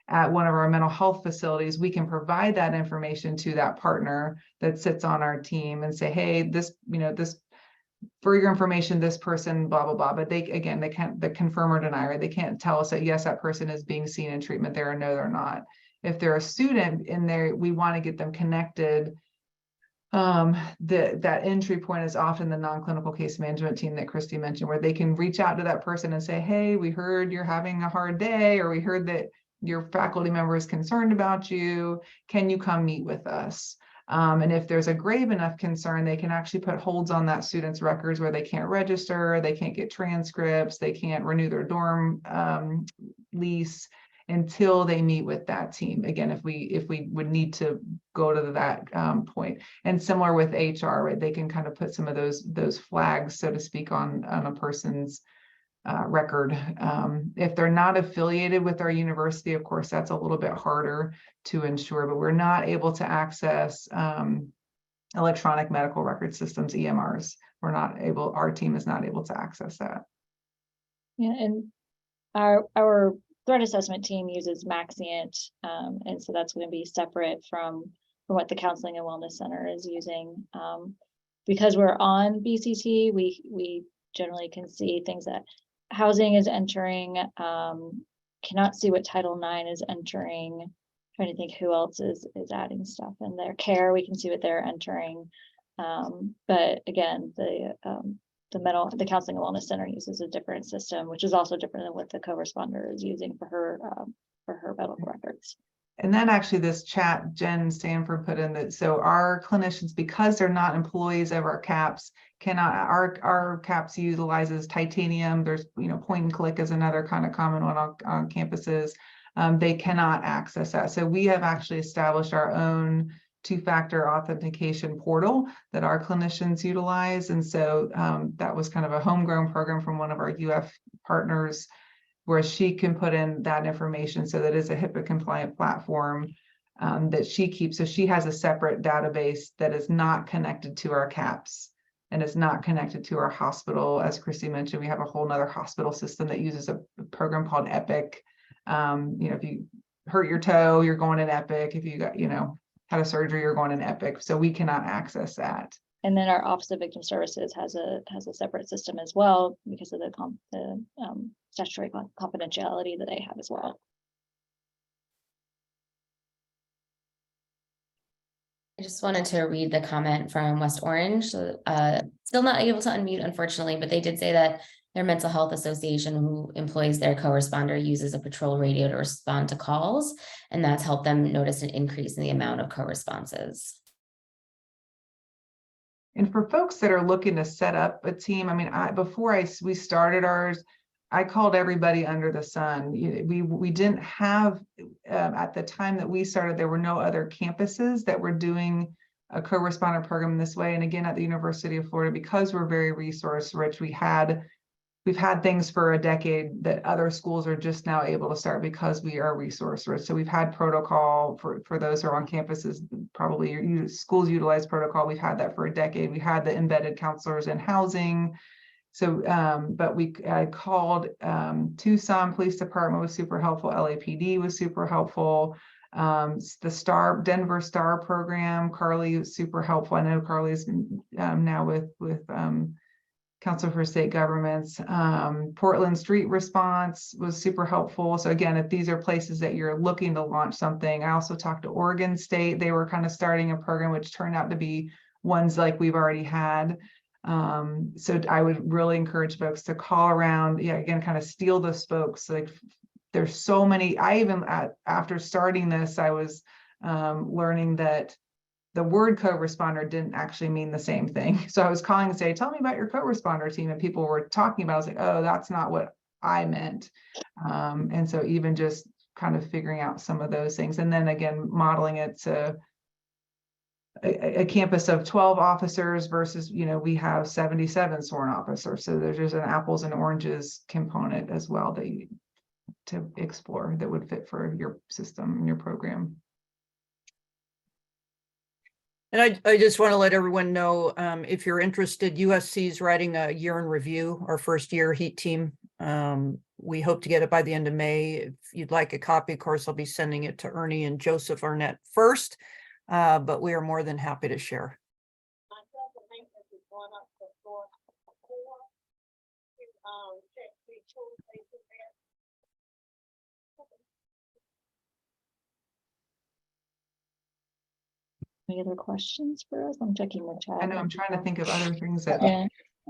at one of our mental health facilities, we can provide that information to that partner that sits on our team and say, hey, this, for your information, this person, blah, blah, blah. But they can't confirm or deny, right? They can't tell us that, yes, that person is being seen in treatment there, or no, they're not. If they're a student in there, we want to get them connected that entry point is often the non-clinical case management team that Kristy mentioned, where they can reach out to that person and say, hey, we heard you're having a hard day, or we heard that your faculty member is concerned about you. Can you come meet with us? And if there's a grave enough concern, they can actually put holds on that student's records where they can't register, they can't get transcripts, they can't renew their dorm lease until they meet with that team. Again, if we would need to go to that point. And similar with HR, right? They can kind of put some of those flags, so to speak, on a person's record. If they're not affiliated with our university, of course, that's a little bit harder to ensure, but we're not able to access electronic medical record systems, EMRs. Our team is not able to access that. Yeah, and our threat assessment team uses Maxient, and so that's going to be separate from what the Counseling and Wellness Center is using. Because we're on BCT, we generally can see things that housing is entering, cannot see what Title IX is entering. Trying to think who else is adding stuff in their care. We can see what they're entering. But again, the Counseling and Wellness Center uses a different system, which is also different than what the co-responder is using for her medical records. And then actually this chat Jen Stanford put in that, so our clinicians, because they're not employees of our CAPS, our CAPS utilizes Titanium. There's, point and click is another kind of common one on campuses. They cannot access that. So we have actually established our own two-factor authentication portal that our clinicians utilize. And so that was kind of a homegrown program from one of our UF partners, where she can put in that information. So that is a HIPAA compliant platform that she keeps. So she has a separate database that is not connected to our CAPS and is not connected to our hospital. As Kristy mentioned, we have a whole nother hospital system that uses a program called Epic. If you hurt your toe, you're going in Epic. If you got, had a surgery, you're going in Epic. So we cannot access that. And then our Office of Victim Services has a separate system as well, because of the statutory confidentiality that they have as well. I just wanted to read the comment from West Orange. So, still not able to unmute, unfortunately, but they did say that their mental health association, who employs their co-responder, uses a patrol radio to respond to calls, and that's helped them notice an increase in the amount of co-responses. And for folks that are looking to set up a team, I mean, before we started ours, I called everybody under the sun. We didn't have, at the time that we started, there were no other campuses that were doing a co-responder program this way. And again, at the University of Florida, because we're very resource rich, we've had things for a decade that other schools are just now able to start because we are resource rich. So we've had protocol for those who are on campuses, probably schools utilize protocol. We've had that for a decade. We had the embedded counselors in housing. So, but I called Tucson Police Department was super helpful. LAPD was super helpful. The Denver STAR program, Carly was super helpful. I know Carly's now with Council for State Governments. Portland Street Response was super helpful. So again, if these are places that you're looking to launch something, I also talked to Oregon State. They were kind of starting a program, which turned out to be ones like we've already had. So I would really encourage folks to call around, again, kind of steal the spokes. Like there's so many, after starting this, I was learning that the word co-responder didn't actually mean the same thing. So I was calling and say, tell me about your co-responder team. And people were talking about, I was like, oh, that's not what I meant. And so even just kind of figuring out some of those things. And then again, modeling it to a campus of 12 officers versus, we have 77 sworn officers. So there's just an apples and oranges component as well that you to explore that would fit for your system and your program. And I just want to let everyone know, if you're interested, USC is writing a year in review, our first year HEAT team. We hope to get it by the end of May. If you'd like a copy, of course, I'll be sending it to Ernie and Joseph Arnett first, but we are more than happy to share. Any other questions for us? I'm checking the chat. I know, I'm trying to think of other things that. Yeah,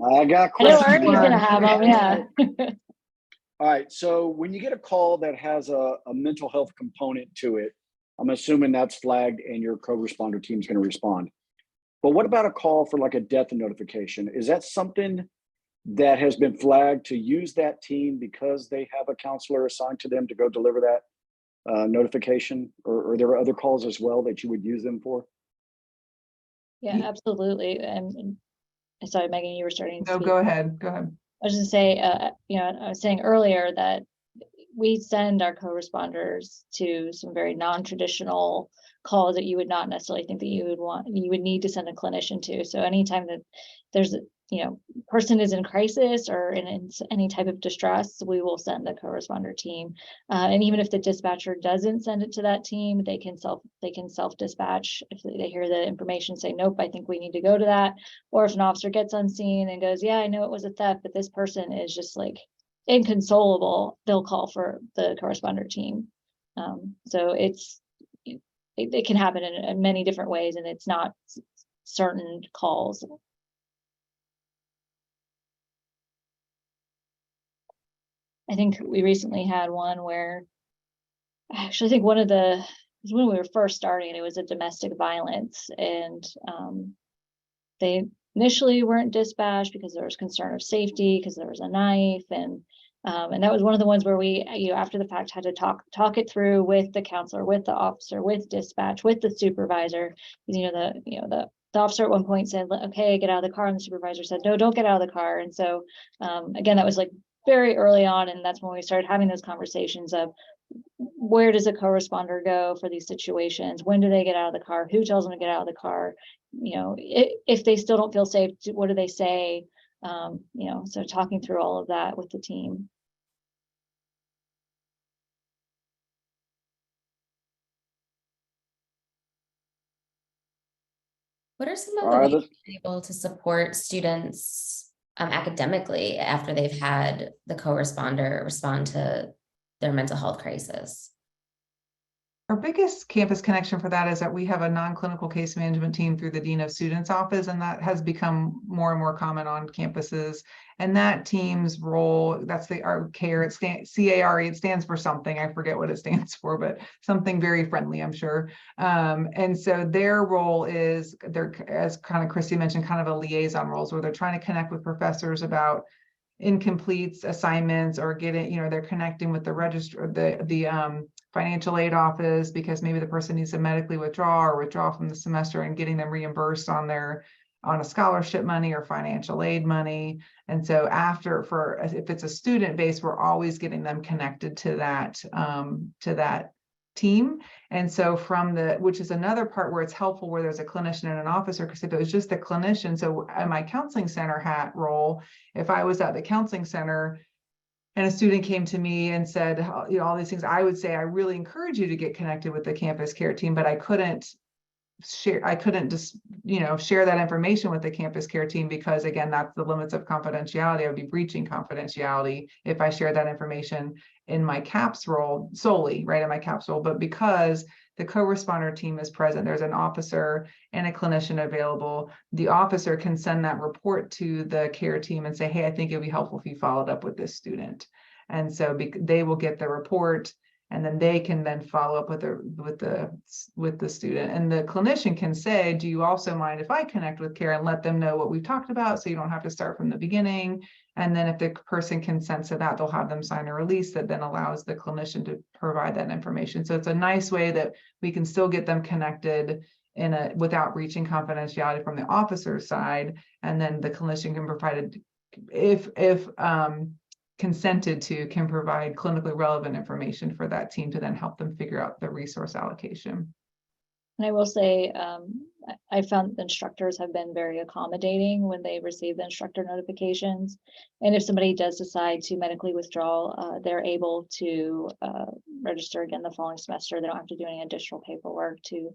I got I know questions. Ernie's gonna have them, yeah. All right, so when you get a call that has a mental health component to it, I'm assuming that's flagged and your co-responder team is going to respond. But what about a call for like a death notification? Is that something that has been flagged to use that team because they have a counselor assigned to them to go deliver that notification? Or are there other calls as well that you would use them for? Yeah, absolutely. And sorry, Megan, you were starting to No, speak. go ahead, go ahead. I was just say, you know, I was saying earlier that we send our co-responders to some very non-traditional calls that you would not necessarily think that you would need to send a clinician to. So anytime that there's a, you know, person is in crisis or in any type of distress, we will send a co-responder team. And even if the dispatcher doesn't send it to that team, they can self-dispatch if they hear the information, say, nope, I think we need to go to that. Or if an officer gets on scene and goes, yeah, I know it was a theft, but this person is just like inconsolable, they'll call for the co-responder team. So it can happen in many different ways, and it's not certain calls. I think we recently had one where, actually, I think when we were first starting, it was a domestic violence, and they initially weren't dispatched because there was concern of safety, because there was a knife, and that was one of the ones where we, you know, after the fact, had to talk it through with the counselor, with the officer, with dispatch, with the supervisor. The officer at one point said, okay, get out of the car, and the supervisor said, no, don't get out of the car. And so again, that was like very early on, and that's when we started having those conversations of where does a co-responder go for these situations? When do they get out of the car? Who tells them to get out of the car? You know, if they still don't feel safe, what do they say? You know, so talking through all of that with the team. What are some of All the right, ways you're able to support students academically after they've had the co-responder respond to their mental health crisis? Our biggest campus connection for that is that we have a non-clinical case management team through the Dean of Students office, and that has become more and more common on campuses. And that team's role, that's our CARE, C-A-R-E, it stands for something, I forget what it stands for, but something very friendly, I'm sure. And so their role is, they're, as kind of Kristy mentioned, kind of a liaison roles where they're trying to connect with professors about incompletes assignments, or getting, you know, they're connecting with the register, the financial aid office, because maybe the person needs to medically withdraw from the semester, and getting them reimbursed on a scholarship money or financial aid money. And so if it's a student base, we're always getting them connected to that team. And so which is another part where it's helpful where there's a clinician and an officer, because if it was just the clinician, so in my counseling center hat role, if I was at the counseling center and a student came to me and said, you know, all these things, I would say, I really encourage you to get connected with the campus care team, but I couldn't just, you know, share that information with the campus care team, because again, that's the limits of confidentiality. I would be breaching confidentiality if I share that information in my CAPS role solely, right, in my CAPS role. But because the co-responder team is present, there's an officer and a clinician available, the officer can send that report to the care team and say, hey, I think it'd be helpful if you followed up with this student. And so they will get the report, and then they can then follow up with the student, and the clinician can say, do you also mind if I connect with care and let them know what we've talked about, so you don't have to start from the beginning? And then if the person consents to that, they'll have them sign a release that then allows the clinician to provide that information. So it's a nice way that we can still get them connected without breaching confidentiality from the officer's side, and then the clinician can provide if consented to, can provide clinically relevant information for that team to then help them figure out the resource allocation. And I will say, I found the instructors have been very accommodating when they receive the instructor notifications. And if somebody does decide to medically withdraw, they're able to register again the following semester. They don't have to do any additional paperwork to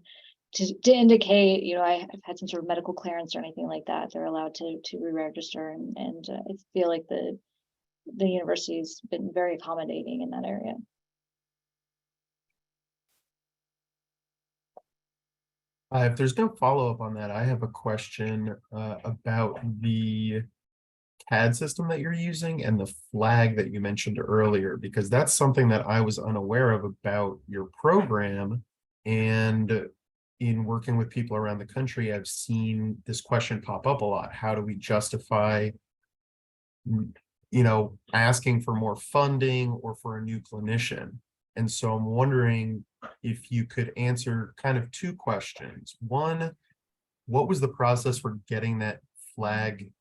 indicate, you know, I've had some sort of medical clearance or anything like that. They're allowed to re-register, and I feel like the university's been very accommodating in that area. If there's no follow-up on that, I have a question about the CAD system that you're using and the flag that you mentioned earlier, because that's something that I was unaware of about your program. And in working with people around the country, I've seen this question pop up a lot. How do we justify, asking for more funding or for a new clinician? And so I'm wondering if you could answer kind of two questions. One, what was the process for getting that flag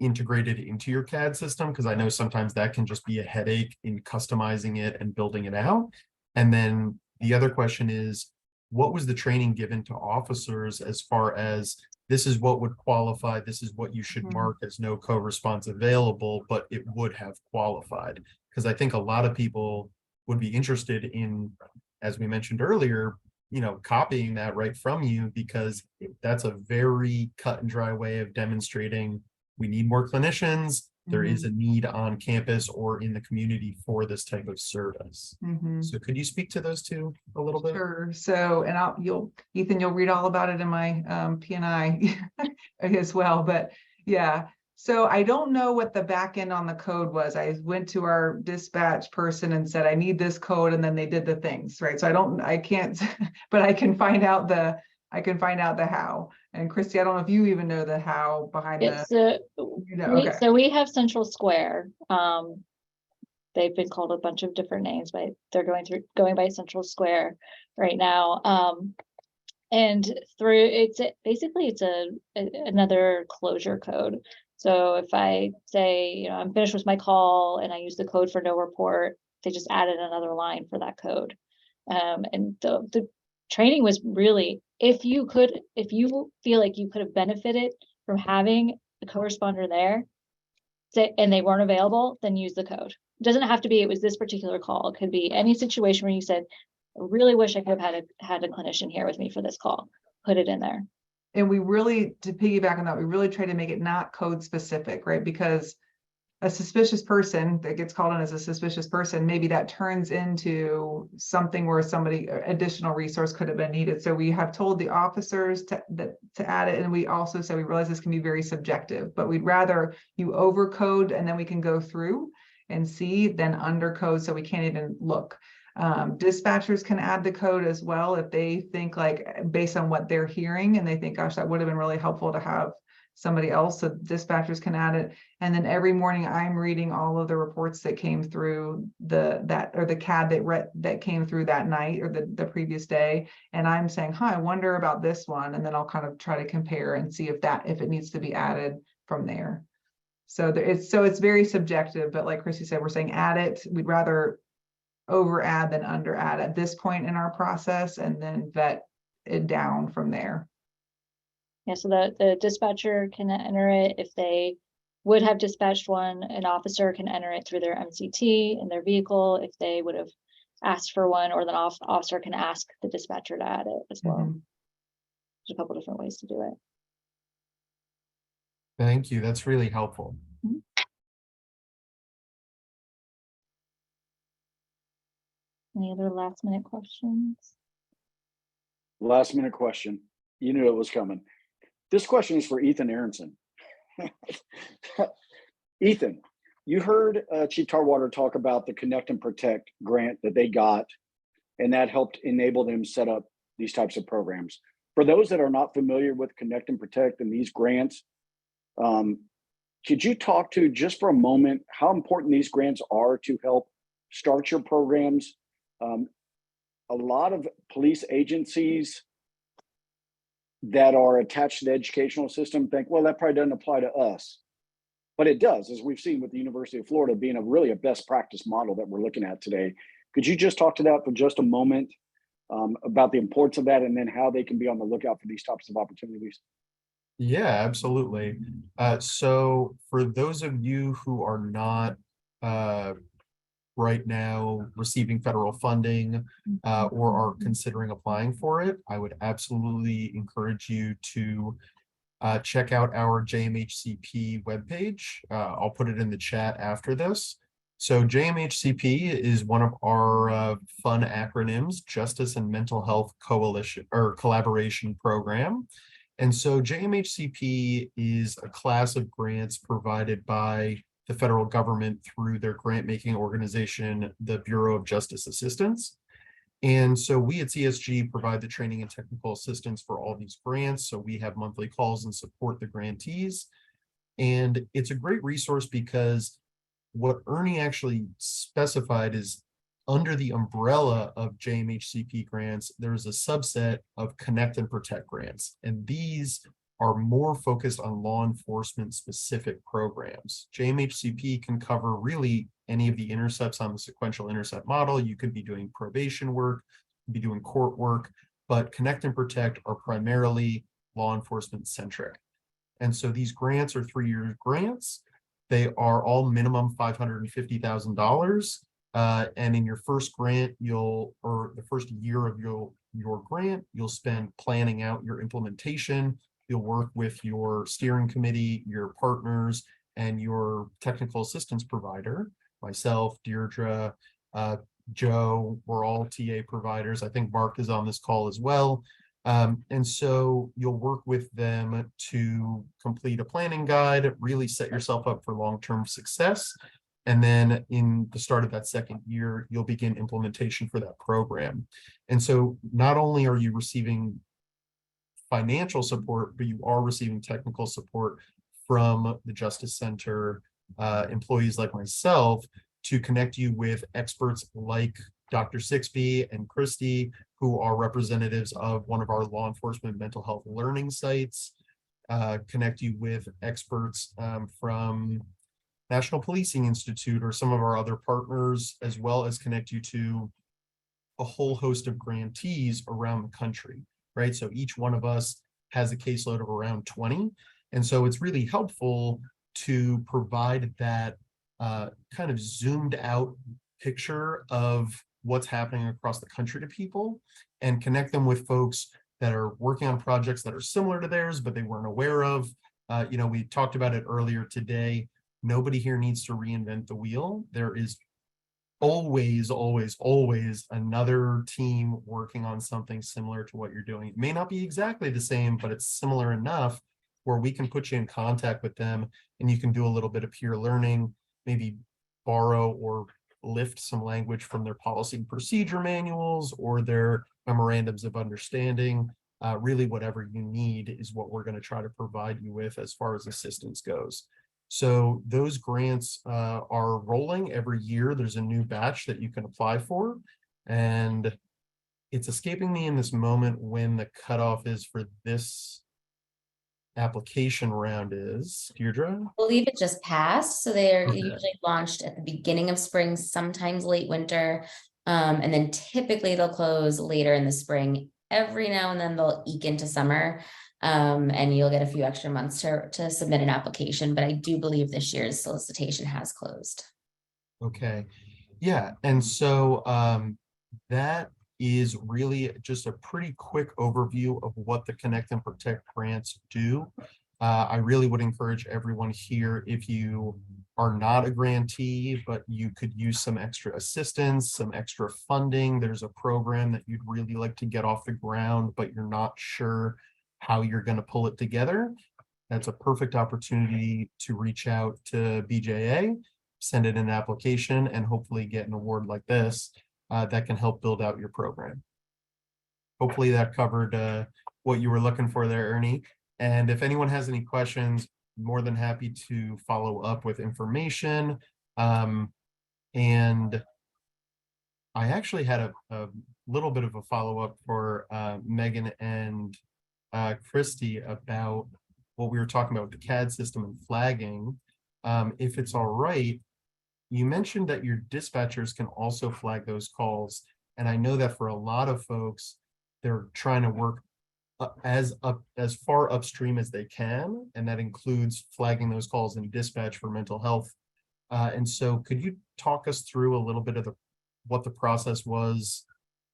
integrated into your CAD system? Because I know sometimes that can just be a headache in customizing it and building it out. And then the other question is, what was the training given to officers as far as this is what would qualify, this is what you should mark as no co-response available, but it would have qualified? Because I think a lot of people would be interested in, as we mentioned earlier, copying that right from you, because that's a very cut and dry way of demonstrating we need more clinicians. There is a need on campus or in the community for this type of service. So could you speak to those two a little bit? Sure. So, and Ethan, you'll read all about it in my P&I as well. But yeah, so I don't know what the back end on the code was. I went to our dispatch person and said, I need this code, and then they did the things, right? So I can't, but I can find out the how. And Kristy, I don't know if you even know the how behind okay. So we have Central Square. They've been called a bunch of different names, but they're going by Central Square right now. And it's another closure code. So if I say, I'm finished with my call and I use the code for no report, they just added another line for that code. And the training was really, if you feel like you could have benefited from having a co-responder there, and they weren't available, then use the code. It doesn't have to be, it was this particular call. It could be any situation where you said, I really wish I could have had a clinician here with me for this call. Put it in there. And we really, to piggyback on that, we really try to make it not code specific, right? Because a suspicious person that gets called in as a suspicious person, maybe that turns into something where additional resource could have been needed. So we have told the officers to add it. And we also said, we realize this can be very subjective, but we'd rather you overcode and then we can go through and see than undercode, so we can't even look. Dispatchers can add the code as well if they think, like, based on what they're hearing, and they think, gosh, that would have been really helpful to have somebody else. So dispatchers can add it. And then every morning I'm reading all of the reports that came through the CAD that came through that night or the previous day. And I'm saying, I wonder about this one. And then I'll kind of try to compare and see if it needs to be added from there. So it's very subjective, but like Kristy said, we're saying add it. We'd rather over add than under add at this point in our process, and then vet it down from there. Yeah, so the dispatcher can enter it. If they would have dispatched one, an officer can enter it through their MCT in their vehicle if they would have asked for one, or the officer can ask the dispatcher to add it as well. There's a couple different ways to do it. Thank you. That's really helpful. Any other last minute questions? Last minute question. You knew it was coming. This question is for Ethan Aronson. Ethan, you heard Chief Tarwater talk about the Connect and Protect grant that they got, and that helped enable them set up these types of programs. For those that are not familiar with Connect and Protect and these grants, could you talk to, just for a moment, how important these grants are to help start your programs? A lot of police agencies that are attached to the educational system think, well, that probably doesn't apply to us. But it does, as we've seen with the University of Florida being a best practice model that we're looking at today. Could you just talk to that for just a moment about the importance of that, and then how they can be on the lookout for these types of opportunities? Yeah, absolutely. So for those of you who are not right now receiving federal funding or are considering applying for it, I would absolutely encourage you to check out our JMHCP webpage. I'll put it in the chat after this. So JMHCP is one of our fun acronyms, Justice and Mental Health Coalition or Collaboration Program. And so JMHCP is a class of grants provided by the federal government through their grant-making organization, the Bureau of Justice Assistance. And so we at CSG provide the training and technical assistance for all these grants. So we have monthly calls and support the grantees. And it's a great resource because what Ernie actually specified is under the umbrella of JMHCP grants, there's a subset of Connect and Protect grants. And these are more focused on law enforcement specific programs. JMHCP can cover really any of the intercepts on the sequential intercept model. You could be doing probation work, be doing court work, but Connect and Protect are primarily law enforcement centric. And so these grants are 3-year grants. They are all minimum $550,000. And in your first grant, or the first year of your grant, you'll spend planning out your implementation. You'll work with your steering committee, your partners, and your technical assistance provider, myself, Deirdre, Joe, we're all TA providers. I think Mark is on this call as well. And so you'll work with them to complete a planning guide, really set yourself up for long-term success. And then in the start of that second year, you'll begin implementation for that program. And so not only are you receiving financial support, but you are receiving technical support from the Justice Center employees like myself to connect you with experts like Dr. Sixbey and Kristy, who are representatives of one of our law enforcement mental health learning sites, connect you with experts from National Policing Institute or some of our other partners, as well as connect you to a whole host of grantees around the country, right? So each one of us has a caseload of around 20. And so it's really helpful to provide that kind of zoomed out picture of what's happening across the country to people and connect them with folks that are working on projects that are similar to theirs, but they weren't aware of. We talked about it earlier today. Nobody here needs to reinvent the wheel. There is always, always, always another team working on something similar to what you're doing. It may not be exactly the same, but it's similar enough where we can put you in contact with them and you can do a little bit of peer learning, maybe borrow or lift some language from their policy and procedure manuals or their memorandums of understanding. Really whatever you need is what we're going to try to provide you with as far as assistance goes. So those grants are rolling every year. There's a new batch that you can apply for. And it's escaping me in this moment when the cutoff is for this application round is. Deirdre? I believe it just passed. So they're Okay. usually launched at the beginning of spring, sometimes late winter. And then typically they'll close later in the spring. Every now and then they'll eke into summer. And you'll get a few extra months to submit an application. But I do believe this year's solicitation has closed. Okay. Yeah. And so that is really just a pretty quick overview of what the Connect and Protect grants do. I really would encourage everyone here, if you are not a grantee, but you could use some extra assistance, some extra funding. There's a program that you'd really like to get off the ground, but you're not sure how you're going to pull it together. That's a perfect opportunity to reach out to BJA, send in an application, and hopefully get an award like this that can help build out your program. Hopefully that covered what you were looking for there, Ernie. And if anyone has any questions, more than happy to follow up with information. And I actually had a little bit of a follow-up for Meggen and Kristy about what we were talking about with the CAD system and flagging. If it's all right, you mentioned that your dispatchers can also flag those calls. And I know that for a lot of folks, they're trying to work as far upstream as they can. And that includes flagging those calls in dispatch for mental health. And so could you talk us through a little bit of what the process was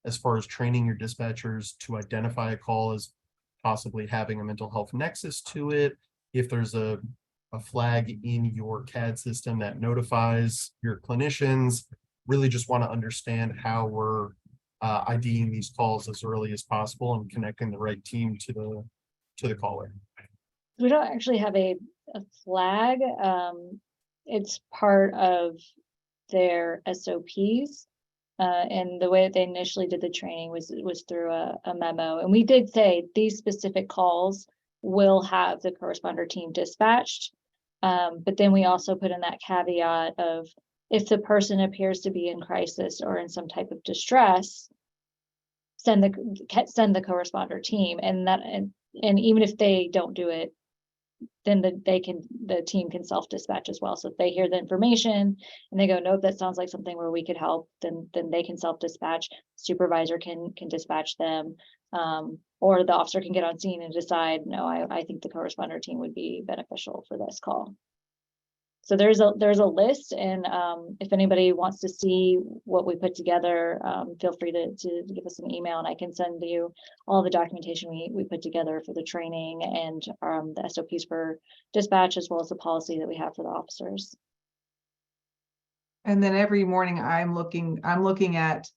as far as training your dispatchers to identify a call as possibly having a mental health nexus to it, if there's a a flag in your CAD system that notifies your clinicians. Really just want to understand how we're IDing these calls as early as possible and connecting the right team to the caller. We don't actually have a flag. It's part of their SOPs. And the way that they initially did the training was through a memo. And we did say these specific calls will have the corresponder team dispatched. But then we also put in that caveat of, if the person appears to be in crisis or in some type of distress, send the corresponder team. And even if they don't do it, then the team can self-dispatch as well. So if they hear the information and they go, nope, that sounds like something where we could help, then they can self-dispatch. Supervisor can dispatch them, or the officer can get on scene and decide, no, I think the corresponder team would be beneficial for this call. So there's a list, and if anybody wants to see what we put together, feel free to give us an email, and I can send you all the documentation we put together for the training and the SOPs for dispatch, as well as the policy that we have for the officers. And then every morning I'm looking at,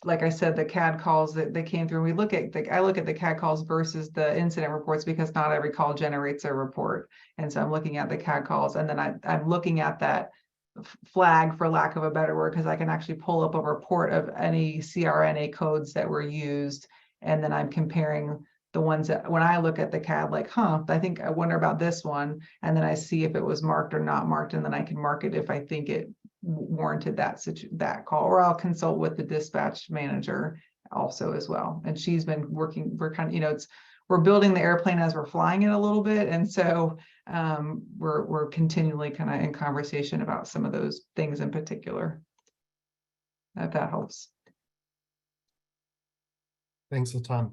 like I said, the CAD calls that they came through. I look at the CAD calls versus the incident reports, because not every call generates a report. And so I'm looking at the CAD calls, and then I'm looking at that flag, for lack of a better word, because I can actually pull up a report of any CRNA codes that were used. And then I'm comparing the ones that, when I look at the CAD, like, I wonder about this one. And then I see if it was marked or not marked, and then I can mark it if I think it warranted that call, or I'll consult with the dispatch manager also as well. And she's been working, we're kind of, we're building the airplane as we're flying it a little bit. And so we're continually kind of in conversation about some of those things in particular, if that helps. Thanks a ton.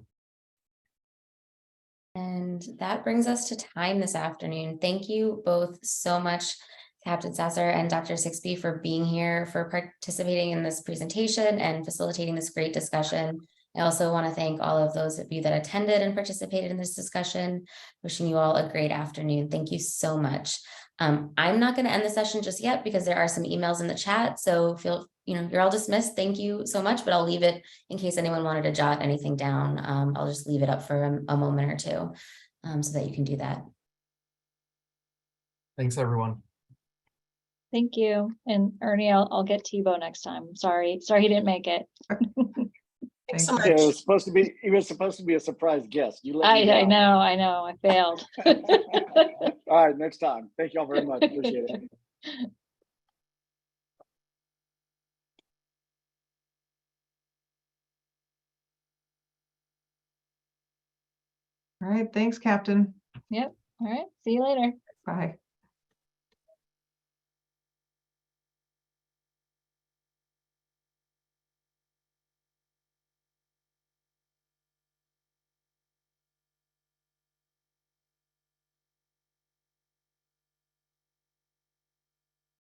And that brings us to time this afternoon. Thank you both so much, Captain Sasser and Dr. Sixbey, for being here, for participating in this presentation and facilitating this great discussion. I also want to thank all of those of you that attended and participated in this discussion. Wishing you all a great afternoon. Thank you so much. I'm not going to end the session just yet, because there are some emails in the chat. So you're all dismissed. Thank you so much, but I'll leave it in case anyone wanted to jot anything down. I'll just leave it up for a moment or two so that you can do that. Thanks, everyone. Thank you. And Ernie, I'll get Tebow next time. Sorry he didn't make it. Thanks so Thank much. Yeah, he was supposed to be a surprise guest. You let me I down. know, I failed. All right, next time. Thank you all very much. Appreciate it. All right, thanks, Captain. Yep. All right. See you later. Bye.